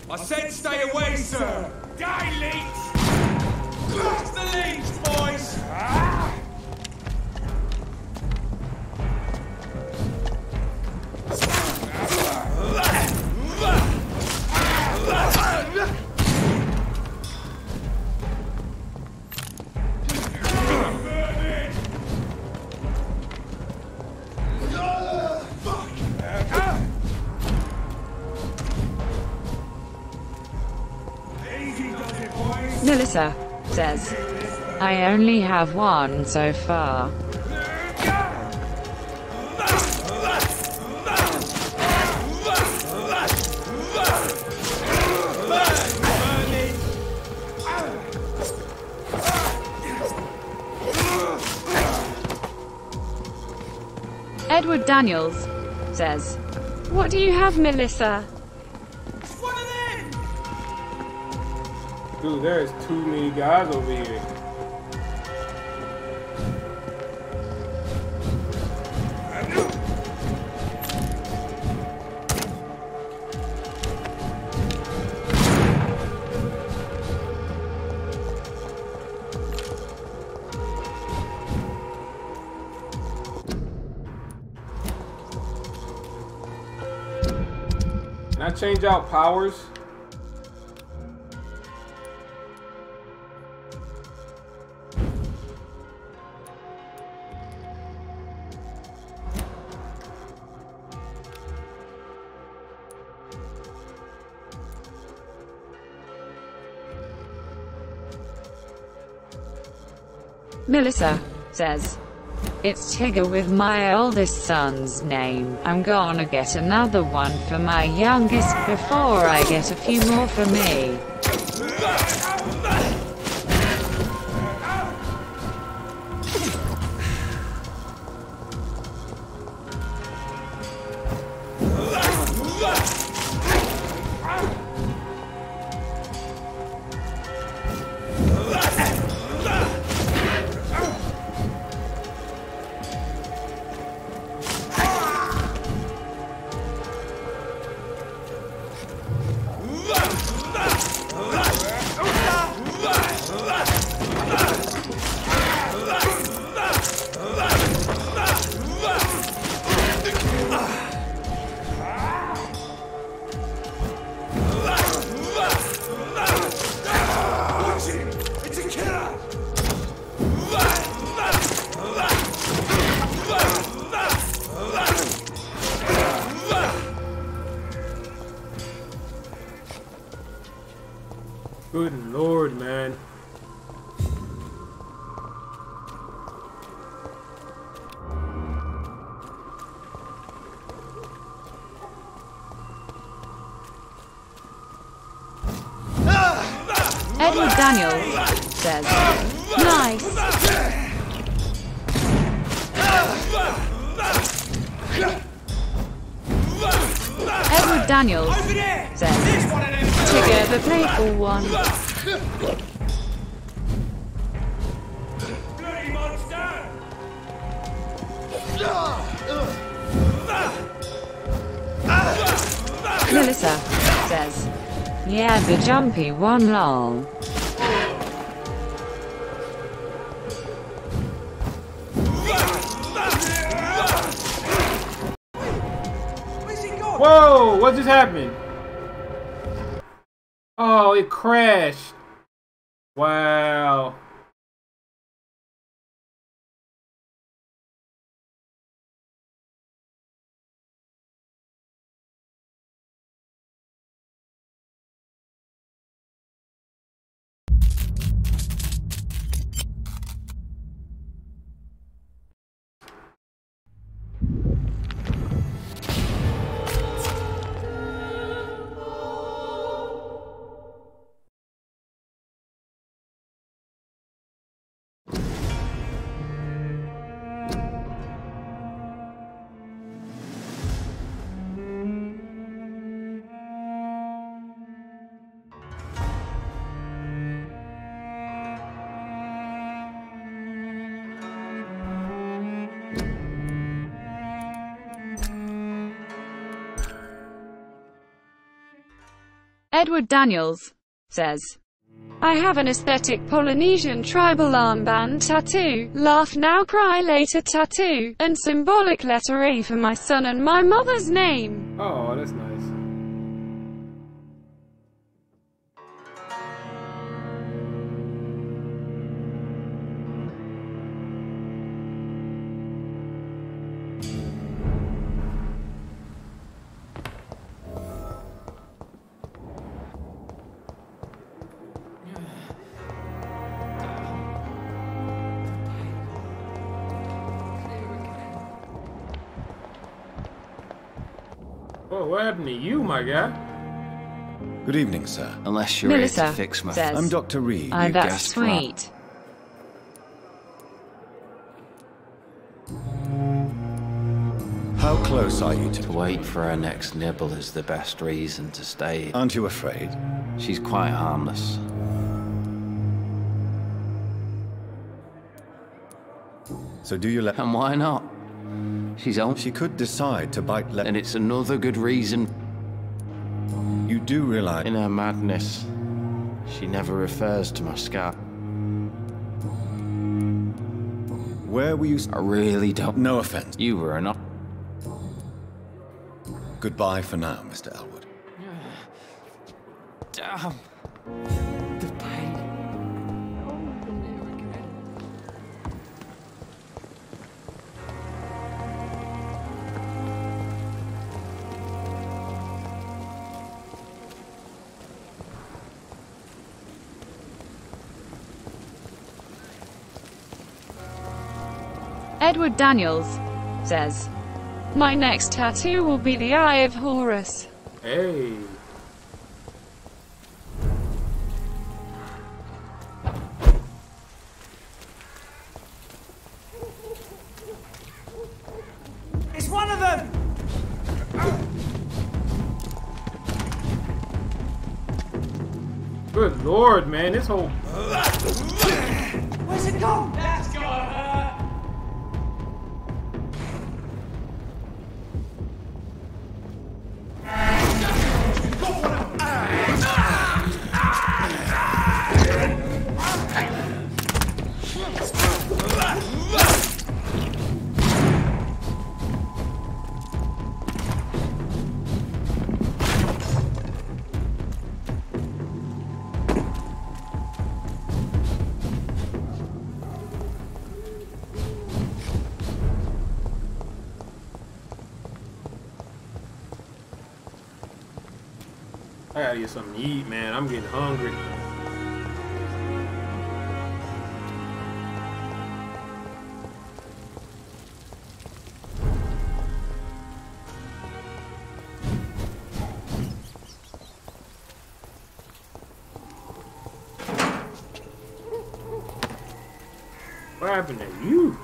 I said stay away, sir! Die, leech! Cross the leech, boys! Melissa says, I only have one so far. Edward Daniels says, what do you have, Melissa? Dude, there's too many guys over here. Can I change out powers? Melissa says, it's Tigger with my oldest son's name. I'm gonna get another one for my youngest before I get a few more for me. Good lord, man. Edward Daniels says, nice. Edward Daniels says, Tigger the playful one. Bloody monster! Melissa says, yeah, the jumpy one, lol. Whoa, what just happened? Oh, it crashed. Wow. Edward Daniels says, I have an aesthetic Polynesian tribal armband tattoo, laugh now cry later tattoo, and symbolic letter E for my son and my mother's name. Oh, that's nice. Whoa, what happened to you, my guy? Good evening, sir. Unless you're here to fix my... I'm Dr. Reed. Oh, that's sweet. How close are you to wait for her next nibble is the best reason to stay. Aren't you afraid? She's quite harmless. So do you let... And why not? She's on. She could decide to bite... And it's another good reason. You do realize... In her madness, she never refers to my scar. Where were you... I really don't... No offense. You were not... Goodbye for now, Mr. Elwood. Damn. The pain. Edward Daniels says, "My next tattoo will be the Eye of Horus." Hey. It's one of them! Good lord, man, this whole... Where's it gone? That's got her! I gotta get something to eat, man. I'm getting hungry. What happened to you?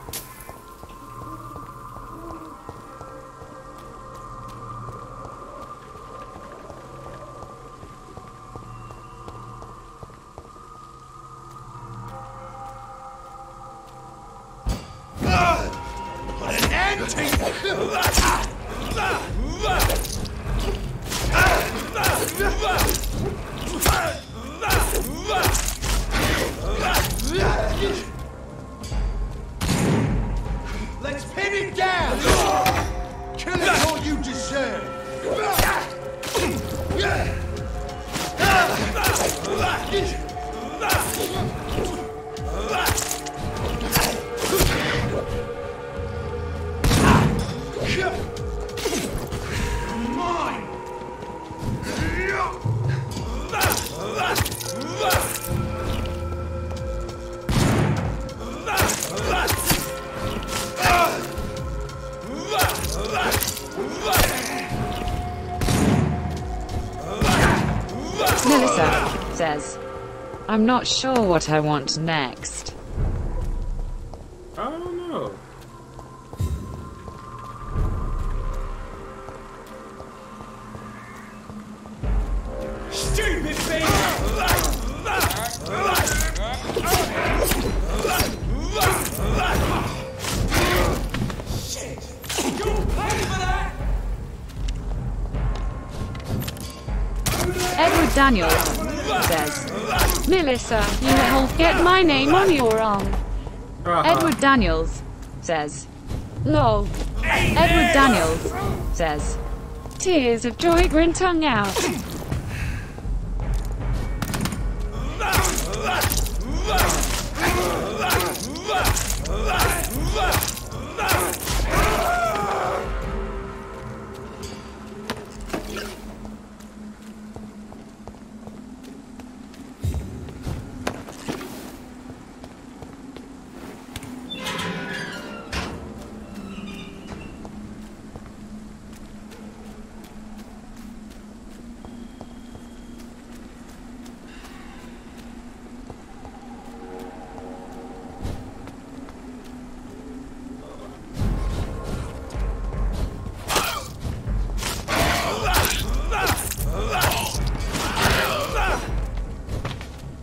Let's pin it down! Kill it all you deserve! Mine! Melissa says, "I'm not sure what I want next." I don't know. Stupid thing! Shit! You'll pay for that! Edward Daniels says, "Melissa, you will get my name on your arm." Edward Daniels says, "Lol." Edward Daniels says, "Tears of joy grin tongue out."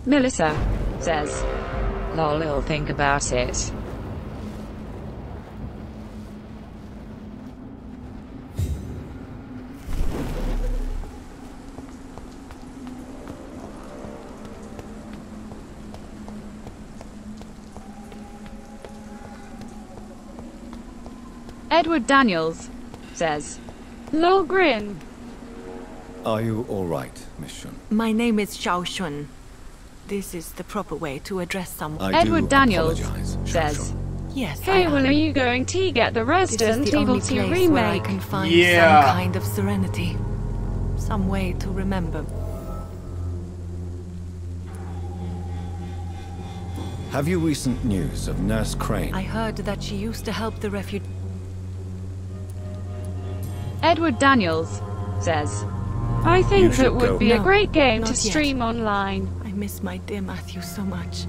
Melissa says, lol, I'll think about it. Edward Daniels says, lol, grin. Are you all right, Miss Shun? My name is Xiao Shun. This is the proper way to address someone. Edward Daniels says, yes, hey, well, are you going to get the Resident Evil 2 remake? Where I can find some kind of serenity. Some way to remember. Have you recent news of Nurse Crane? I heard that she used to help the refugees. Edward Daniels says, I think that would be a great game to not stream yet. online. I miss my dear Matthew so much.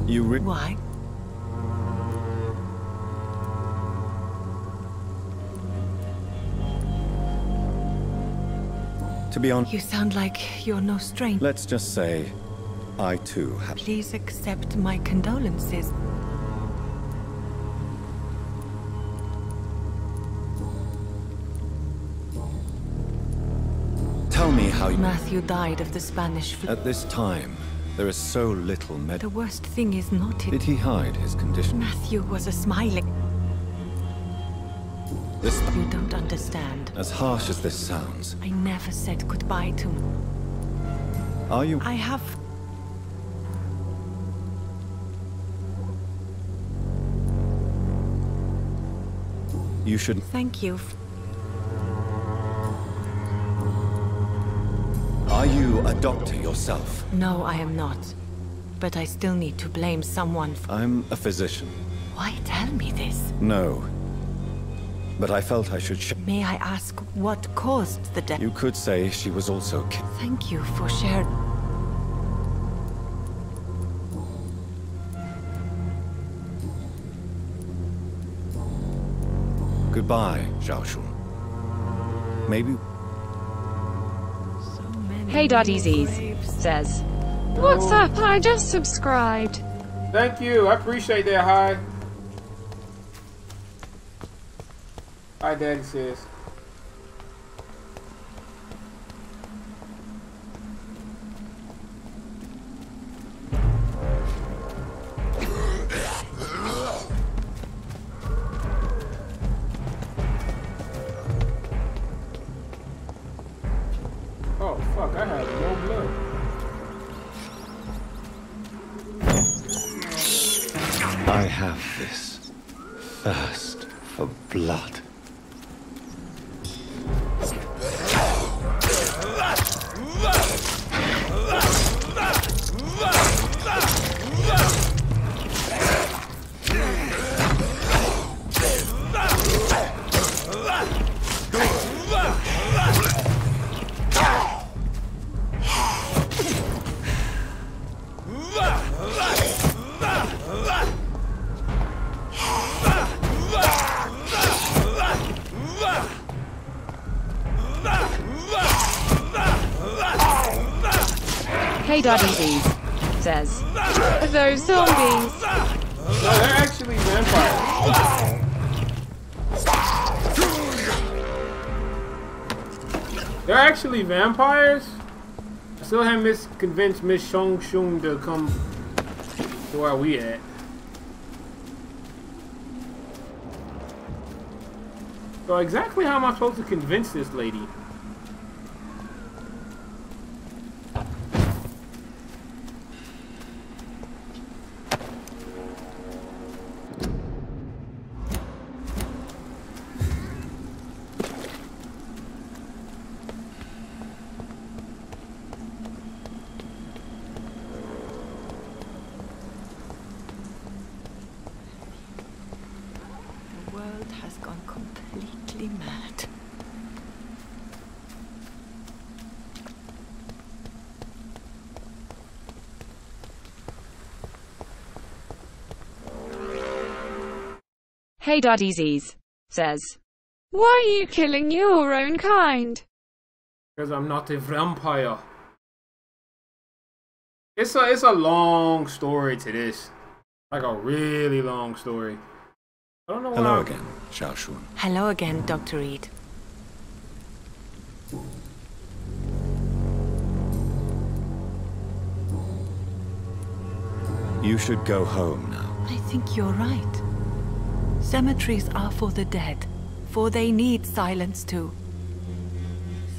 Why? To be honest, You sound like you're no stranger. let's just say I too have. Please accept my condolences. Tell me how you... Matthew died of the Spanish flu. At this time, there is so little The worst thing is not it. Did he hide his condition? Matthew was a smiling. This... You don't understand. As harsh as this sounds, I never said goodbye to him. are you... I have... You should... Thank you. Are you a doctor yourself? No, I am not. But I still need to blame someone for... I'm a physician. Why tell me this? No. But I felt I should May I ask what caused the death? You could say she was also Thank you for sharing. Goodbye, Xiao Shun. Maybe... Hey Daddy Z's says, what's up? I just subscribed. Thank you. I appreciate that. Hi. Hi, Daddy says. Oh, fuck. I have no blood. I have this thirst for blood. Hey Daddy Z's says, are those zombies? No, they're actually vampires. They're actually vampires? I still haven't convinced Miss Shong Shung to come to where we at. So exactly how am I supposed to convince this lady? The world has gone completely mad. Hey Daddy Z's says, why are you killing your own kind? Because I'm not a vampire. It's a long story to this. Like a really long story. I don't know why. Hello again, Xiaoshun. Hello again, Dr. Reed. You should go home now. I think you're right. Cemeteries are for the dead, for they need silence too.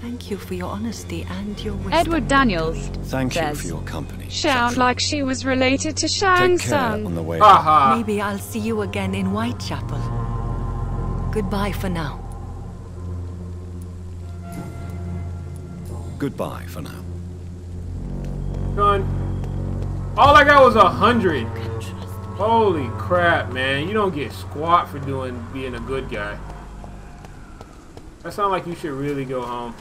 Thank you for your honesty and your wisdom. Edward Daniels Thank you says, for your company. Sound like she was related to Sharon's Take care son. on the way. Maybe I'll see you again in Whitechapel. Goodbye for now. Goodbye for now. Done. All I got was 100. Holy crap, man. You don't get squat for being a good guy. That sounds like you should really go home.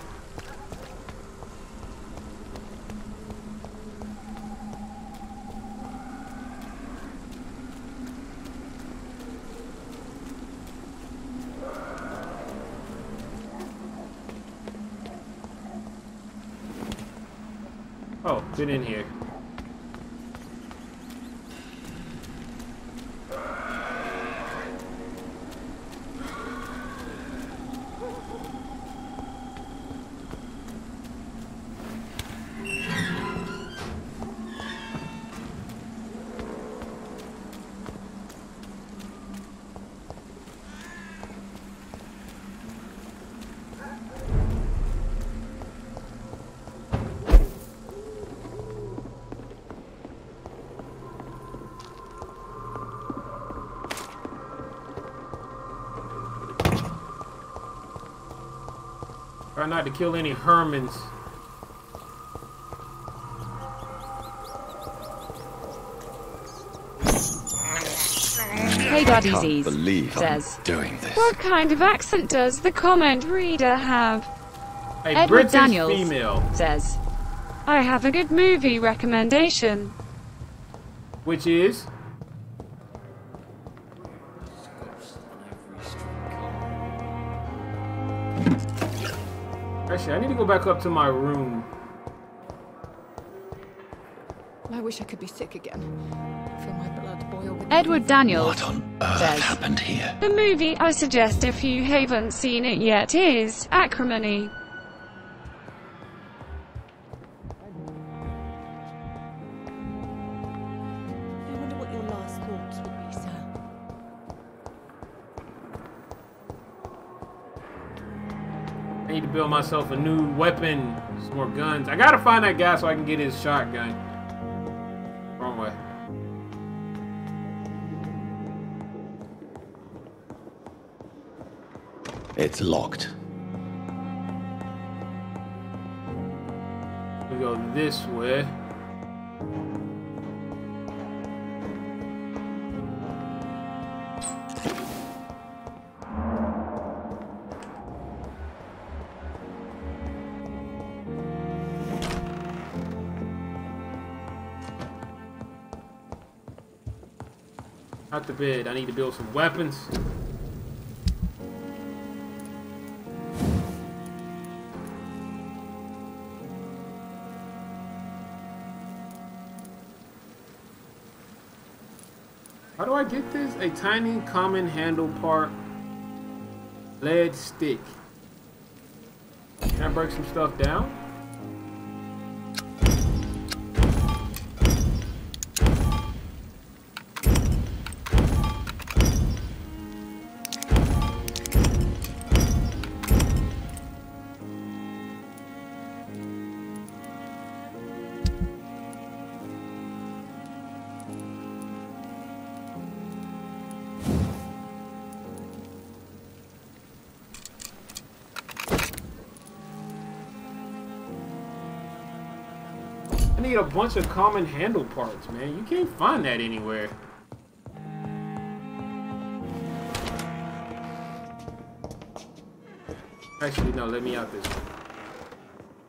Oh, been in here. Try not to kill any Hermans. Hey God Can't Disease believe says, I'm doing this. what kind of accent does the comment reader have? A Edward British Daniels female. says, I have a good movie recommendation. Which is? Actually, I need to go back up to my room. I wish I could be sick again. Feel my blood boil with Edward Daniels What on earth says, happened here? the movie I suggest if you haven't seen it yet is Acrimony. I wonder what your last thoughts would be, sir. I need to build myself a new weapon. Some more guns. I gotta find that guy so I can get his shotgun. Wrong way. It's locked. We go this way. Out the bed. I need to build some weapons. How do I get this? A tiny common handle part. Lead stick. Can I break some stuff down? I need a bunch of common handle parts, man. You can't find that anywhere. Actually, no, let me out this one.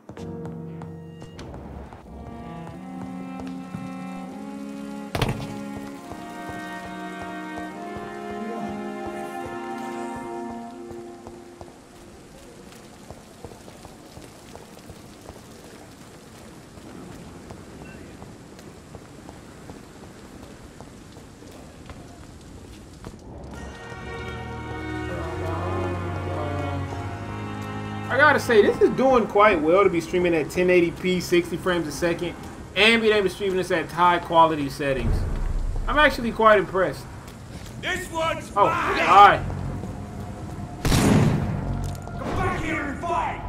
I gotta say, this is doing quite well to be streaming at 1080p, 60 frames a second, and being able to stream this at high quality settings. I'm actually quite impressed. This one's Oh, mine! hi. Come back here and fight!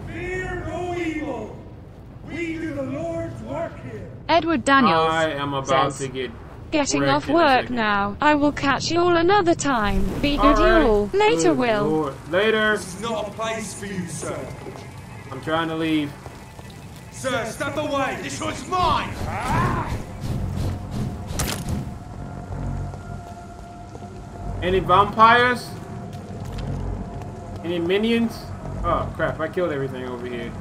Fear no evil! We do the Lord's work here! Edward Daniels I am about says, to get getting wrecked off in a work second. now. I will catch you all another time. Be good, Alright. you all. Later, Good Will. Lord. Later. This is not a place for you, sir. I'm trying to leave. Sir, step away! This one's mine! Any vampires? Any minions? Oh crap, I killed everything over here.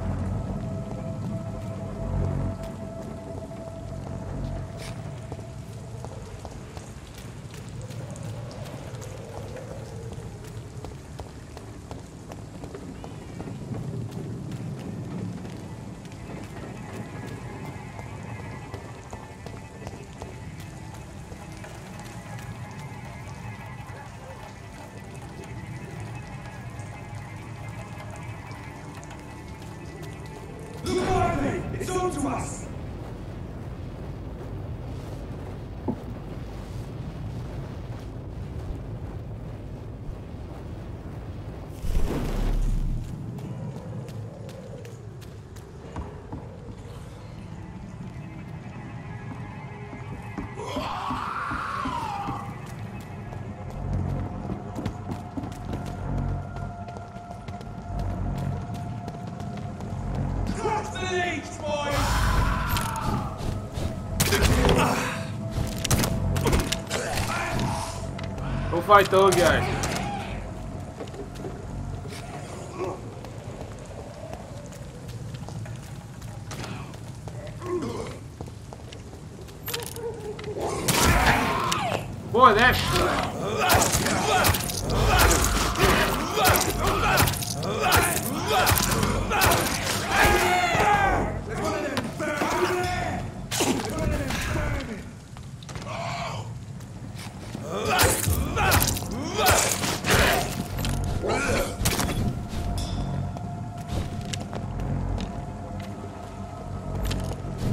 Look at me! It's on to us! Cross the leash, boys! Go fight those guys. Boy, that.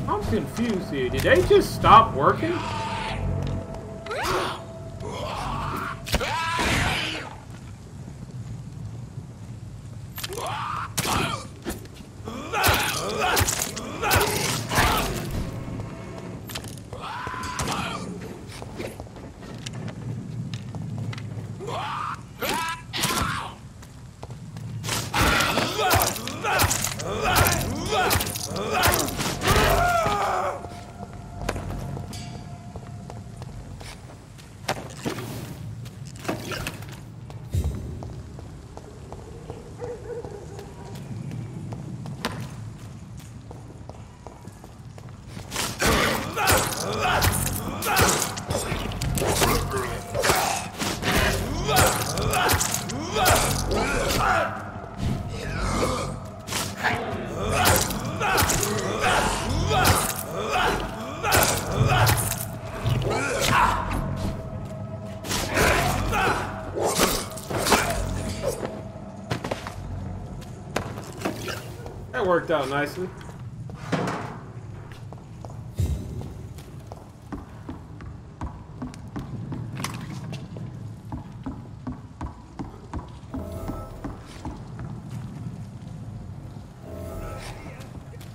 I'm confused here. Did they just stop working? That worked out nicely.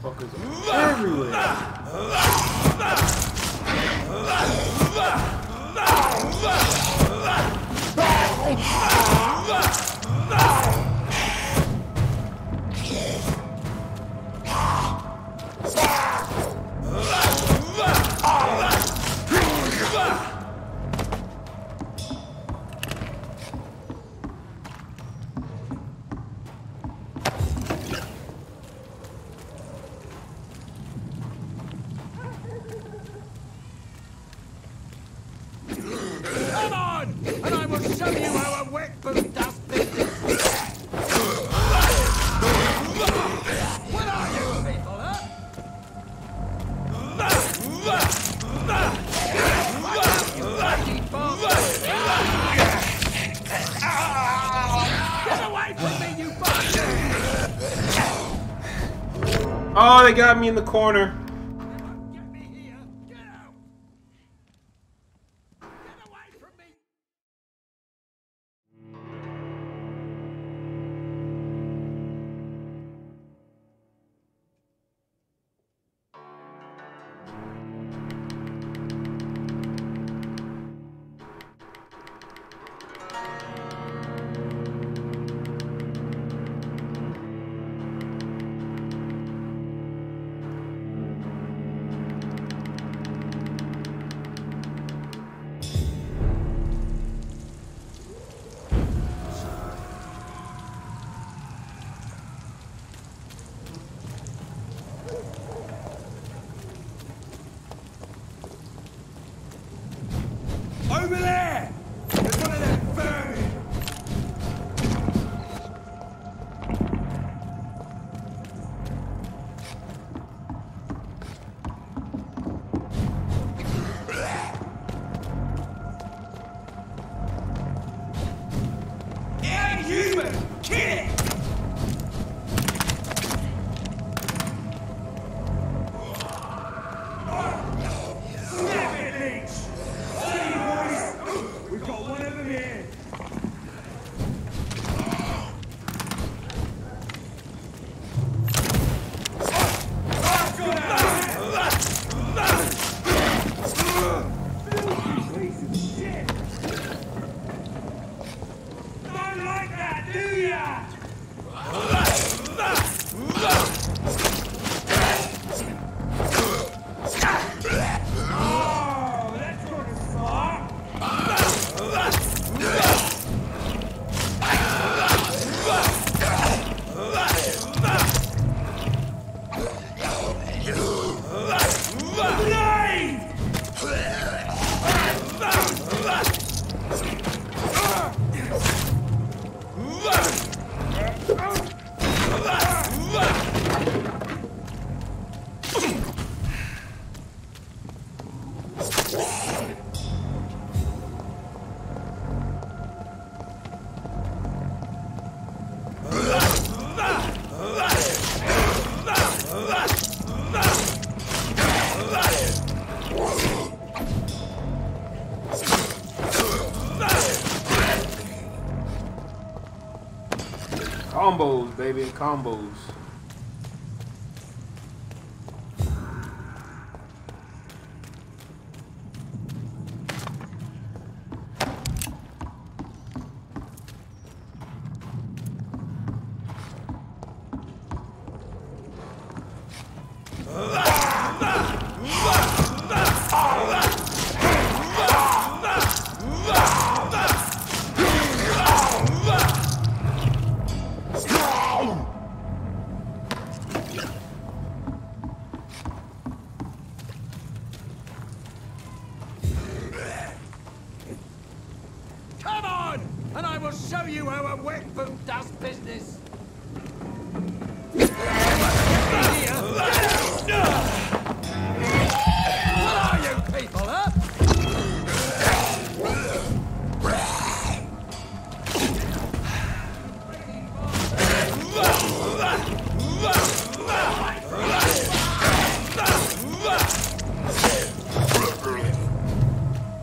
Fuckers are everywhere. Come on! And I will show you how a wet boot does business! What are you people, huh? Get away from me, Oh, they got me in the corner. Over there! There's one of them vermin! It ain't human! Kill it! Snap it, Leech! See, boys! We've got one of them here! Don't like that, do ya? Oh, that's gonna suck! Combos, baby, combos. Come on, and I will show you how a wet boot does business. What are you people, huh?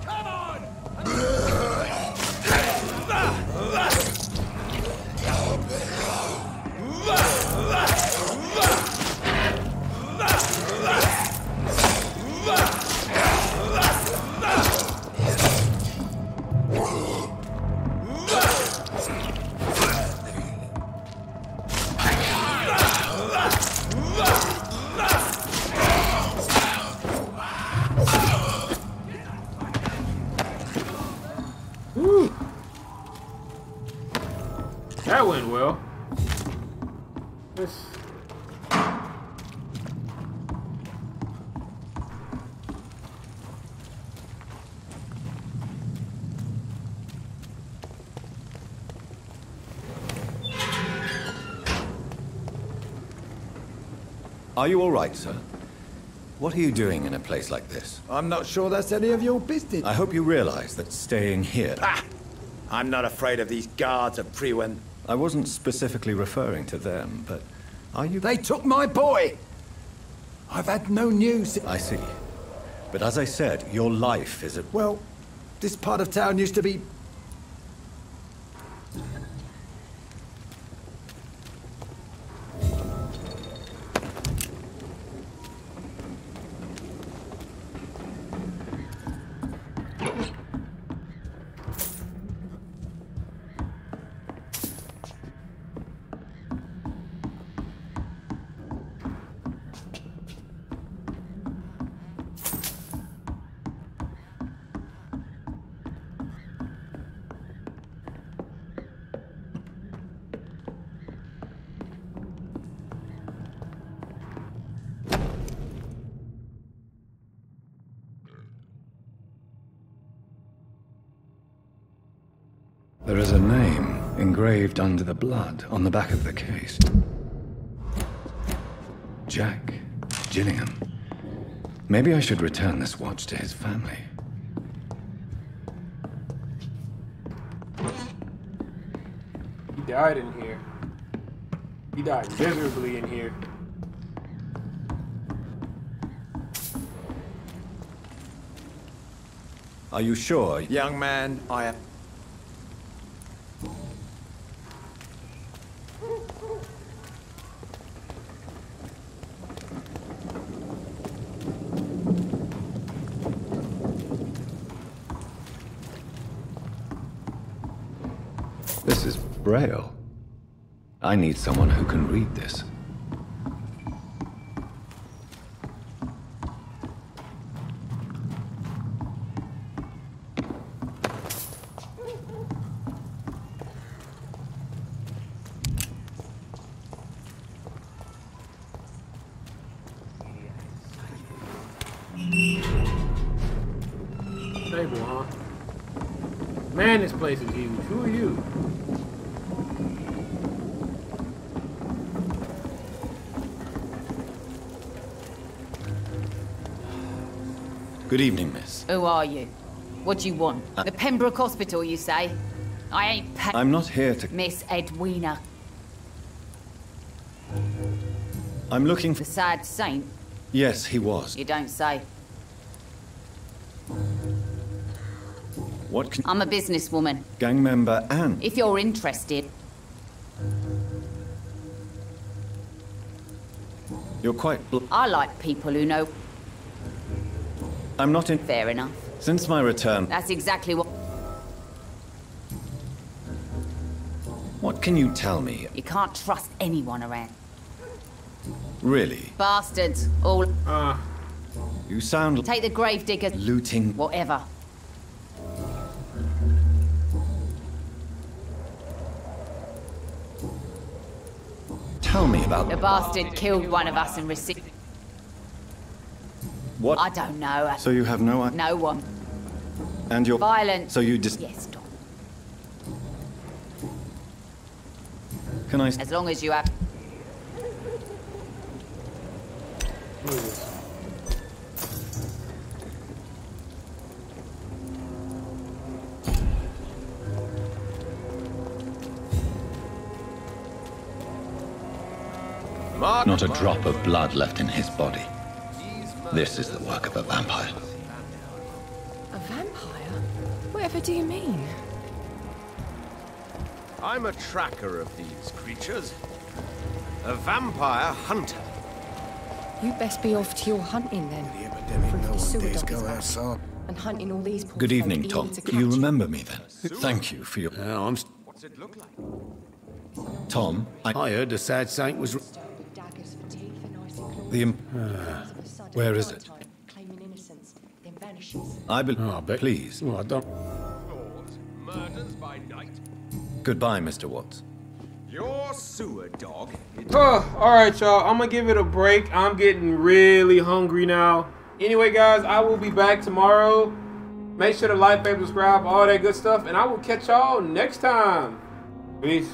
Come on! Woo. That went well. This. Are you all right, sir? What are you doing in a place like this? I'm not sure that's any of your business. I hope you realize that staying here... Ah! I'm not afraid of these guards of Priwen. I wasn't specifically referring to them, but are you... They took my boy! I've had no news. I see. But as I said, your life is at... Well, this part of town used to be... There is a name engraved under the blood on the back of the case. Jack Gillingham. Maybe I should return this watch to his family. He died in here. He died miserably in here. Are you sure? Young man, I am... This is Braille. I need someone who can read this. Stable, huh? Man, this place is huge. Who are you? Good evening, miss. Who are you? What do you want? The Pembroke Hospital, you say? I ain't I'm not here to... Miss Edwina. I'm looking for... The sad saint? Yes, he was. You don't say. What can... I'm a businesswoman. Gang member Anne. If you're interested... You're quite... I like people who know... I'm not in... Fair enough. Since my return... That's exactly what... What can you tell me? You can't trust anyone around. Really? Bastards, all... You sound... Take the gravedigger... Looting... Whatever. Tell me about... The bastard killed one of us and received... What? I don't know. So you have no... No one. And you're... Violent. So you just... Yes, Tom. Can I... As long as you have... Not a drop of blood left in his body. This is the work of a vampire. A vampire? Whatever do you mean? I'm a tracker of these creatures. A vampire hunter. You best be off to your hunting then. The epidemic nowadays go outside. And hunting all these poor Good folk evening, eager Tom. to You catch remember me then? Thank you for your... What's it look like? Tom, I heard the sad saint was... Where is it? I believe... Please. Oh, I don't... Murders by night. Goodbye, Mr. Watts. Your sewer dog. Alright, y'all. I'm gonna give it a break. I'm getting really hungry now. Anyway, guys, I will be back tomorrow. Make sure to like, favorite, subscribe, all that good stuff. And I will catch y'all next time. Peace.